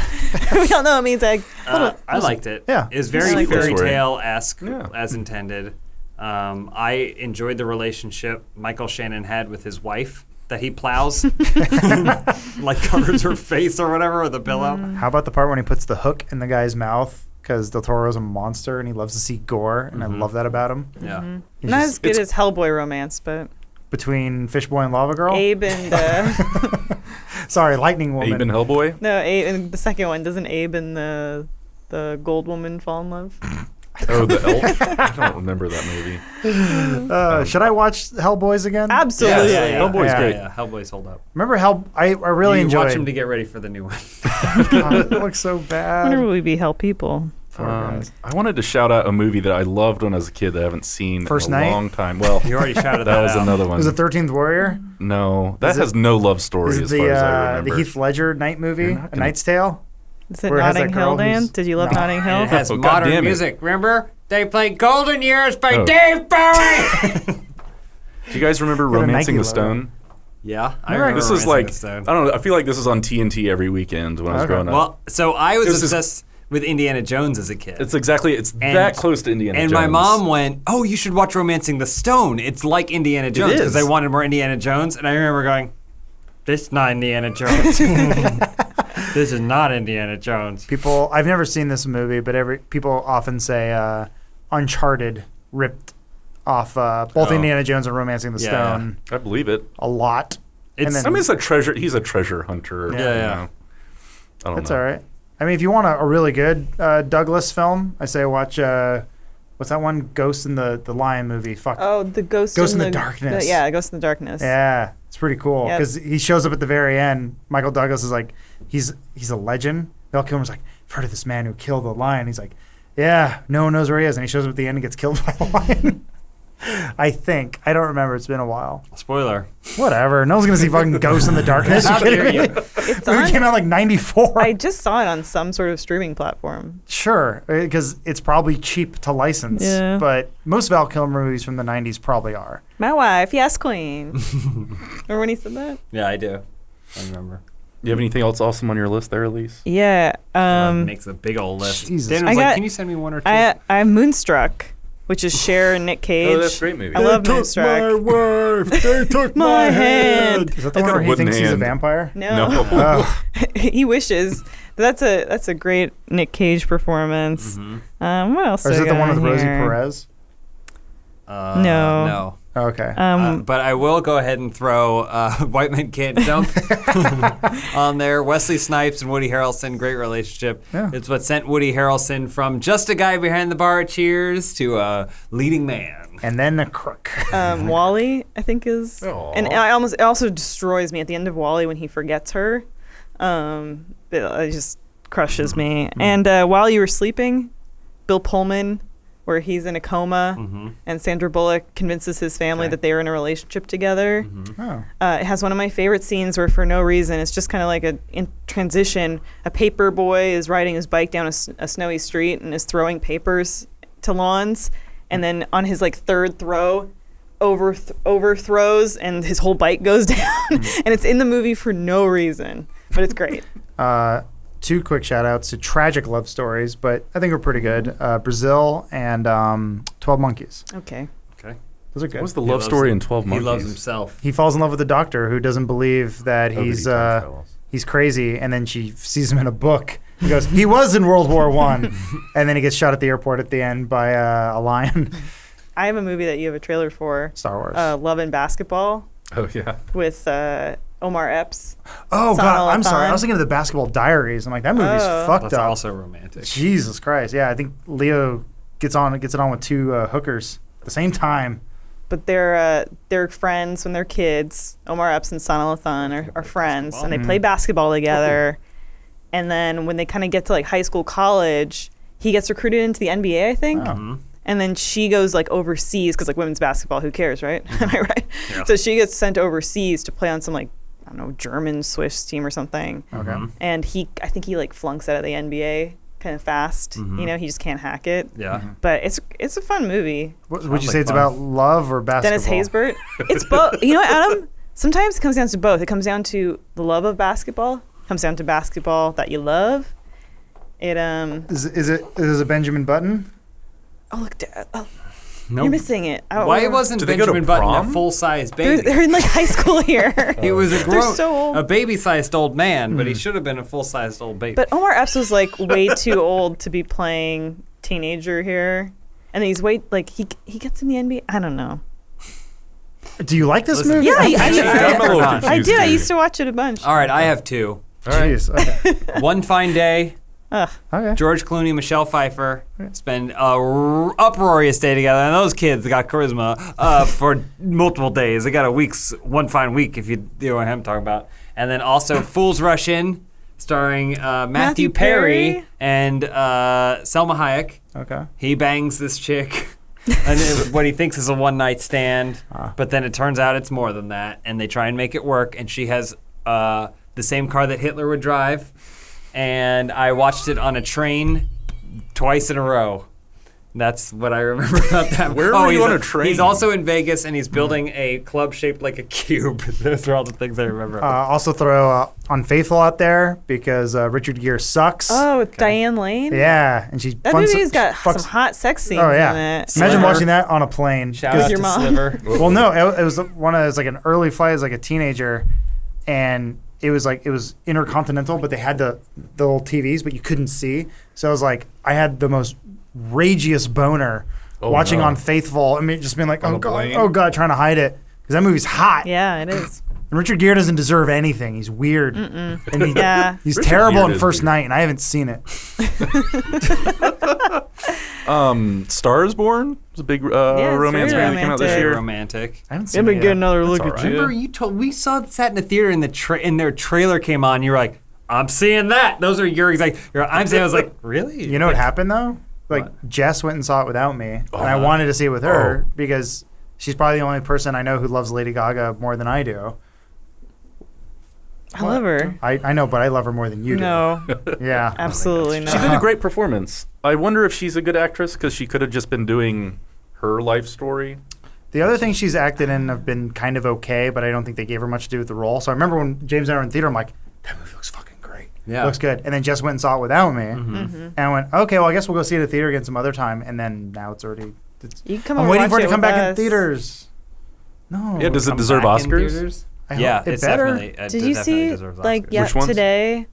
S4: We all know it means egg.
S1: I liked it.
S2: Yeah.
S1: It was
S4: I
S1: very
S4: like
S1: fairy
S3: it.
S1: tale-esque
S3: Yeah.
S1: as intended. I enjoyed the relationship Michael Shannon had with his wife that he plows, like covers her face or whatever with a pillow.
S2: How about the part when he puts the hook in the guy's mouth? Because Del Toro's a monster and he loves to see gore, and I love that about him.
S1: Yeah.
S2: He's
S4: Not
S2: just-
S4: as good as Hellboy romance, but
S2: between Fishboy and Lava Girl.
S4: Abe and
S2: Sorry, Lightning Woman.
S3: Abe and Hellboy.
S4: no, Abe and the second one. Doesn't Abe and the gold woman fall in love?
S3: Oh, the elf. I don't remember that movie.
S2: Should I watch Hellboys again?
S4: Absolutely.
S3: Yes. Hellboy's
S2: Yeah.
S3: great.
S1: Yeah, Hellboy's hold up.
S2: Remember I really
S1: you
S2: enjoyed.
S1: watch him to get ready for the new one.
S2: God, it looks so
S4: I
S2: bad.
S4: wonder will we be hell people?
S2: Poor guys.
S3: I wanted to shout out a movie that I loved when I was a kid that I haven't seen
S2: First
S3: in a
S2: Night?
S3: long time. Well,
S1: You already shouted
S3: that
S1: that
S3: was
S1: out.
S3: another one.
S2: Was it 13th Warrior?
S3: No, that
S2: Is it-
S3: has no love story
S2: Is it
S3: as far as I
S2: the
S3: remember.
S2: Heath Ledger night movie,
S3: You're not
S2: A
S3: gonna-
S2: Knight's Tale?
S4: Is it
S2: Where it has
S4: Notting
S2: that
S4: Hill,
S2: girl
S4: Dan?
S2: who's-
S4: Did you love
S2: No.
S4: Notting
S1: And
S4: Hill?
S1: it has
S3: Oh, God
S1: modern
S3: damn it.
S1: music. Remember? They played Golden Years by
S3: Oh.
S1: Dave Bowie.
S3: Do you guys remember
S2: Got a
S3: Romancing
S2: Nike
S3: the
S2: logo.
S3: Stone?
S1: Yeah, I
S2: Remember
S1: remember.
S3: This is
S1: Romancing
S3: like,
S1: the Stone.
S3: I don't know, I feel like this was on TNT every weekend when I was
S2: Okay.
S3: growing up.
S1: Well, so I was
S3: This is-
S1: obsessed with Indiana Jones as a kid.
S3: It's that close to Indiana
S1: and
S3: Jones.
S1: my mom went, "Oh, you should watch Romancing the Stone. It's like Indiana Jones
S3: is.
S1: because I wanted more Indiana Jones." And I remember going, "This is not Indiana Jones. This is not Indiana Jones."
S2: I've never seen this movie, but people often say Uncharted ripped off both
S3: Oh.
S2: Indiana Jones and Romancing the
S1: Yeah,
S2: Stone
S3: I believe it.
S2: a lot.
S1: It's,
S2: then-
S3: I mean, he's a treasure hunter.
S2: Yeah,
S3: you
S1: yeah.
S3: know. I don't
S2: That's
S3: know.
S2: all right. I mean, if you want a really good Douglas film, I say watch what's that one? Ghost in the Lion movie. Fuck.
S4: Oh, the Ghost
S2: in the Darkness.
S4: yeah, Ghost in the Darkness.
S2: Yeah, it's pretty cool
S4: Yep.
S2: because he shows up at the very end. Michael Douglas is like, he's a legend. Val Kilmer's like, I've heard of this man who killed the lion. He's like, yeah, no one knows where he is, and he shows up at the end and gets killed by the lion. I think. I don't remember. It's been a while.
S1: spoiler.
S2: Whatever. No one's gonna see fucking Ghost in the Darkness.
S1: How
S2: You kidding
S1: dare
S2: me?
S1: you?
S4: It's
S2: Movie came
S4: on.
S2: out like '94.
S4: I just saw it on some sort of streaming platform.
S2: Sure, because it's probably cheap to license.
S4: Yeah.
S2: But most Val Kilmer movies from the '90s probably are.
S4: My wife, yes, queen. Remember when he said that?
S1: Yeah, I do. I remember.
S3: You have anything else awesome on your list there, Elise?
S4: Yeah.
S1: Makes a big old list.
S2: Jesus.
S1: Dan was
S4: I
S1: like,
S4: got-
S1: "Can you send me one or two?"
S4: I'm Moonstruck, which is Cher and Nick Cage.
S3: Oh, that's a great movie.
S4: I love Moonstruck.
S2: wife. They took
S4: My hand.
S2: Is that the
S3: It's
S2: one
S3: a
S2: where he
S3: wooden
S2: thinks he's a
S3: hand.
S2: vampire?
S4: No.
S2: Oh,
S4: He wishes. But that's a great Nick Cage performance. What else?
S2: or is
S4: do
S2: it
S4: I
S2: the one
S4: got
S2: with Rosie
S4: here?
S2: Perez?
S4: No.
S1: No.
S2: Okay.
S1: But I will go ahead and throw White Men Can't Jump on there. Wesley Snipes and Woody Harrelson, great relationship.
S2: Yeah.
S1: It's what sent Woody Harrelson from just a guy behind the bar at Cheers to a leading man.
S2: And then a crook.
S4: Wally, I think is,
S3: Aw.
S4: and it also destroys me at the end of Wally when he forgets her. It just crushes me. And While You Were Sleeping, Bill Pullman, where he's in a coma, and Sandra Bullock convinces his family that they were in a relationship together.
S2: Oh.
S4: It has one of my favorite scenes where, for no reason, it's just kind of like in transition, a paper boy is riding his bike down a snowy street and is throwing papers to lawns, and then on his like third throw, overthrows and his whole bike goes down, and it's in the movie for no reason, but it's great.
S2: Two quick shout outs to tragic love stories, but I think we're pretty good. Brazil and 12 Monkeys.
S4: Okay.
S1: Okay.
S2: Those are good.
S3: What was the
S1: He
S3: love
S1: loves
S3: story
S1: him.
S3: in 12 Monkeys?
S1: He loves himself.
S2: He falls in love with a doctor who doesn't believe that
S3: Oh,
S2: he's crazy, and then she sees him in a book. He goes, he was in World War I, and then he gets shot at the airport at the end by a lion.
S4: I have a movie that you have a trailer for,
S2: Star Wars.
S4: Love and Basketball,
S3: Oh, yeah.
S4: with Omar Epps.
S2: Oh, God, I'm sorry. I
S4: Sana
S2: was thinking of the Basketball Diaries. I'm like, that movie's
S4: Oh.
S2: fucked
S1: That's
S2: up.
S1: also romantic.
S2: Jesus Christ. Yeah, I think Leo gets it on with two hookers at the same time.
S4: But they're friends when they're kids. Omar Epps and Sana Lathan are friends, and they play basketball together. And then when they kind of get to like high school, college, he gets recruited into the NBA, I think.
S2: Oh.
S4: And then she goes like overseas because like women's basketball, who cares, right? Am I right?
S1: Yeah.
S4: So she gets sent overseas to play on some like, I don't know, German Swiss team or something.
S2: Okay.
S4: And I think he like flunks out of the NBA kind of fast. You know, he just can't hack it.
S1: Yeah.
S4: But it's a fun movie.
S2: Would you
S1: Sounds
S2: say
S1: like
S2: it's
S1: fun.
S2: about love or basketball?
S4: Dennis Haysbert. It's both. You know what, Adam? Sometimes it comes down to both. It comes down to the love of basketball. It comes down to basketball that you love. It
S2: Is it Benjamin Button?
S4: Oh look, oh,
S1: Nope.
S4: you're missing it. I don't
S1: Why
S4: remember.
S1: wasn't
S3: Did they go to
S1: Benjamin Button
S3: prom?
S1: a full-size
S4: They're,
S1: baby?
S4: they're in like high school here.
S1: He was a grown,
S4: so old.
S1: a baby-sized old man, but he should have been a full-sized old baby.
S4: But Omar Epps was like way too old to be playing teenager here, and he's he gets in the NBA. I don't know.
S2: Do you like this
S1: Listen,
S2: movie?
S4: Yeah,
S3: I'm a little
S1: I
S3: confused.
S4: I did. I
S3: here.
S4: used to watch it a bunch.
S1: All right, I have two.
S3: All right.
S2: Jeez. Okay.
S1: One Fine Day.
S2: Okay.
S1: George Clooney, Michelle Pfeiffer spend a uproarious day together, and those kids got charisma for multiple days. They got one fine week, if you know what I'm talking about. And then also Fools Rush In, starring Matthew Perry and Selma Hayek.
S2: Okay.
S1: He bangs this chick, and what he thinks is a one-night stand, but then it turns out it's more than that, and they try and make it work, and she has the same car that Hitler would drive. And I watched it on a train twice in a row. That's what I remember about that.
S3: Where were you on a train?
S1: He's also in Vegas, and he's building a club shaped like a cube. Those are all the things I remember.
S2: Also throw Unfaithful out there because Richard Gere sucks.
S4: Oh, with Diane Lane?
S2: Yeah, and she's
S4: That movie's got some hot sex scenes
S2: Oh yeah.
S4: in it.
S2: Imagine
S1: Sliver.
S2: watching that on a plane.
S1: Shout
S4: With
S1: out
S4: your
S1: to
S4: mom.
S1: Sliver.
S2: Well, no, it was like an early flight as like a teenager, and it was intercontinental, but they had the little TVs, but you couldn't see. So I was like, I had the most ragiest boner watching
S3: no.
S2: Unfaithful. I mean, just being like,
S3: On
S2: oh
S3: the
S2: god,
S3: plane?
S2: oh god, trying to hide it because that movie's hot.
S4: Yeah, it is.
S2: And Richard Gere doesn't deserve anything. He's weird, and
S4: Yeah.
S2: he's
S3: Richard
S2: terrible
S3: Gere
S2: in
S3: is
S2: First
S3: weird.
S2: Night, and I haven't seen it.
S3: Star is Born was a big
S4: it's
S3: romance
S4: very
S3: movie that came out this
S4: romantic.
S3: year.
S1: Romantic.
S2: I haven't seen it yet.
S4: another look
S3: all
S4: at
S3: right.
S4: you.
S1: Remember, you told we sat in the theater and and their trailer came on. You were like, "I'm seeing that." Those are your exact. I'm saying, I was like, "Really?"
S2: You know what happened though? Like
S1: What?
S2: Jess went and saw it without me, and I wanted to see it with her because she's probably the only person I know who loves Lady Gaga more than I do.
S4: I love her.
S2: I know, but I love her more than you
S4: No,
S2: do. Yeah.
S4: absolutely
S3: She
S4: not.
S3: did a great performance. I wonder if she's a good actress because she could have just been doing her life story.
S2: The other things she's acted in have been kind of okay, but I don't think they gave her much to do with the role. So I remember when James and I were in theater, I'm like, that movie looks fucking great.
S1: Yeah.
S2: Looks good. And then Jess went and saw it without me.
S4: Mm-hmm.
S2: And I went, okay, well, I guess we'll go see it at the theater again some other time. And then now it's already.
S4: You can come
S2: I'm
S4: over
S2: waiting
S4: and
S2: for it to
S4: watch
S2: come back in
S4: with us.
S2: theaters. No.
S3: Yeah, does it
S1: Come
S3: deserve
S1: back in
S3: Oscars?
S1: theaters?
S2: I hope
S1: Yeah,
S2: it
S1: it's
S2: better.
S1: definitely.
S4: Did
S1: it
S4: you
S1: definitely
S4: see,
S1: deserves
S4: like,
S1: Oscars.
S3: Which ones?
S4: today,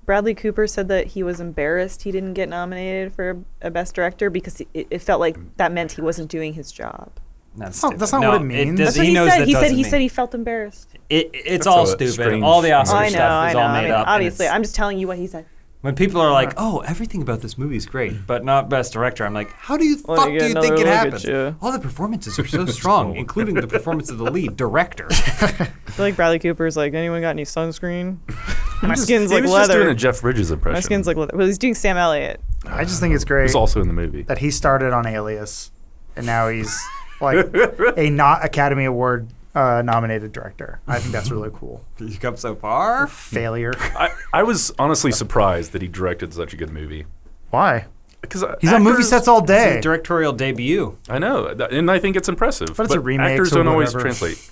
S4: Bradley Cooper said that he was embarrassed he didn't get nominated for a Best Director because it felt like that meant he wasn't doing his job.
S1: That's
S2: That's not what it means.
S1: does-
S4: That's what he
S1: knows
S4: said.
S1: that
S4: He said
S1: doesn't
S4: he
S1: mean-
S4: said he felt embarraed.
S1: It's
S3: That's
S1: all
S3: a
S1: stupid.
S3: strange-
S1: All the
S3: Oh,
S1: Oscar
S4: I know,
S1: stuff
S4: I
S1: is
S4: know.
S1: all
S4: I
S1: made
S4: mean,
S1: up. and
S4: obviously,
S1: it's-
S4: I'm just telling you what he said.
S1: when people are like, "Oh, everything about this movie is great, but not Best Director," I'm like, "How do you
S4: Well,
S1: fuck
S4: you
S1: do
S4: get
S1: you think
S4: another
S1: it
S4: look at
S1: happens?
S4: you.
S1: All the performances are so strong, including the performance of the lead director."
S4: I feel like Bradley Cooper's like, anyone got any sunscreen? My
S3: He
S4: skin's like
S3: was just doing
S4: leather.
S3: a Jeff Bridges impression.
S4: My skin's like leather. Well, he's doing Sam Elliott.
S2: I just think it's great
S3: He's also in the movie.
S2: that he started on Alias, and now he's like a not Academy Award nominated director. I think that's really cool.
S1: Did you come so far?
S2: Failure.
S3: I was honestly surprised that he directed such a good movie.
S2: Why?
S3: Because
S2: He's on movie sets all
S1: It's
S2: day.
S1: a directorial debut.
S3: I know, and I think it's impressive.
S2: But it's a remake,
S3: Actors
S2: so
S3: don't always
S2: whatever.
S3: translate.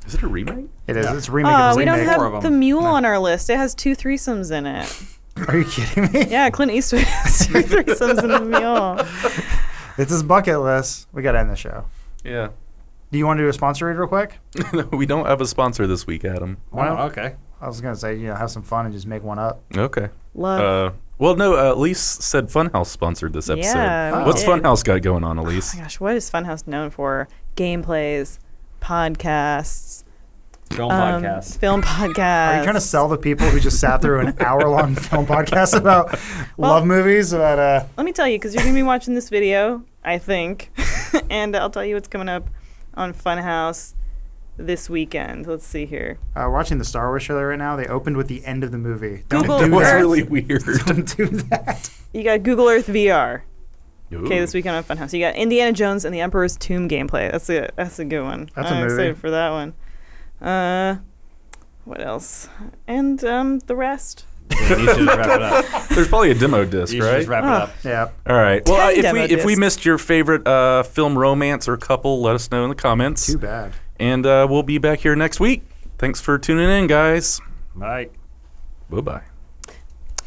S3: Is it a remake?
S2: It is.
S1: Yeah.
S2: It's a remake of a
S4: We don't
S2: remake.
S1: Four of
S4: have
S1: them.
S4: the mule on our list. It has 2 threesomes in it.
S2: Are you kidding me?
S4: Yeah, Clint Eastwood has 2 threesomes in the mule.
S2: It's his bucket list. We got to end the show.
S3: Yeah.
S2: Do you want to do a sponsor read real quick?
S3: We don't have a sponsor this week, Adam.
S2: Well,
S1: Oh, okay.
S2: I was going to say, have some fun and just make one up.
S3: Okay.
S4: Love.
S3: Well, no, Elise said Funhaus sponsored this episode.
S4: Yeah,
S2: we
S3: What's
S4: did.
S3: Funhaus got going on, Elise?
S4: Oh my gosh, what is Funhaus known for? Gameplays, podcasts,
S1: Film podcast.
S4: film podcasts.
S2: Are you trying to sell the people who just sat through an hour-long film podcast about love movies? About
S4: Let me tell you, because you're going to be watching this video, I think, and I'll tell you what's coming up on Funhaus this weekend. Let's see here.
S2: watching the Star Wars trailer right now. They opened with the end of the movie. Don't
S4: Google
S2: do
S3: That was
S2: that.
S3: really weird.
S2: Don't do that.
S4: You got Google Earth VR. Okay,
S3: Ooh.
S4: this weekend on Funhaus. You got Indiana Jones and the Emperor's Tomb gameplay. That's a good one.
S2: That's a
S4: I'm
S2: movie.
S4: excited for that one. What else? And the rest.
S1: You should just wrap it up.
S3: There's probably a demo disc,
S1: You should
S3: right?
S1: just wrap it up.
S2: Yeah.
S3: All right. Well,
S4: 10 demo
S3: if we
S4: discs.
S3: missed your favorite film romance or couple, let us know in the comments.
S2: Too bad.
S3: And we'll be back here next week. Thanks for tuning in, guys.
S1: Bye.
S3: Bye-bye.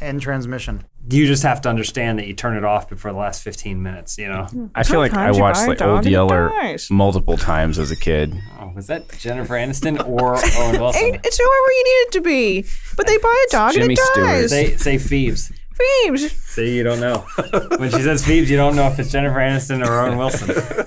S2: End transmission.
S1: You just have to understand that you turn it off before the last 15 minutes, you know?
S5: I feel like I
S4: Sometimes you
S5: watched
S4: buy a
S5: like
S4: dog
S5: Old
S4: and it
S5: Yeller
S4: dies.
S5: multiple times as a kid.
S1: Oh, was that Jennifer Aniston or Owen Wilson?
S4: It's whoever you need it to be. But they buy a dog
S5: Jimmy
S4: and it
S5: Stewart.
S4: dies.
S1: Say Phoebes.
S4: Phoebes.
S1: See, you don't know. When she says Phoebes, you don't know if it's Jennifer Aniston or Owen Wilson.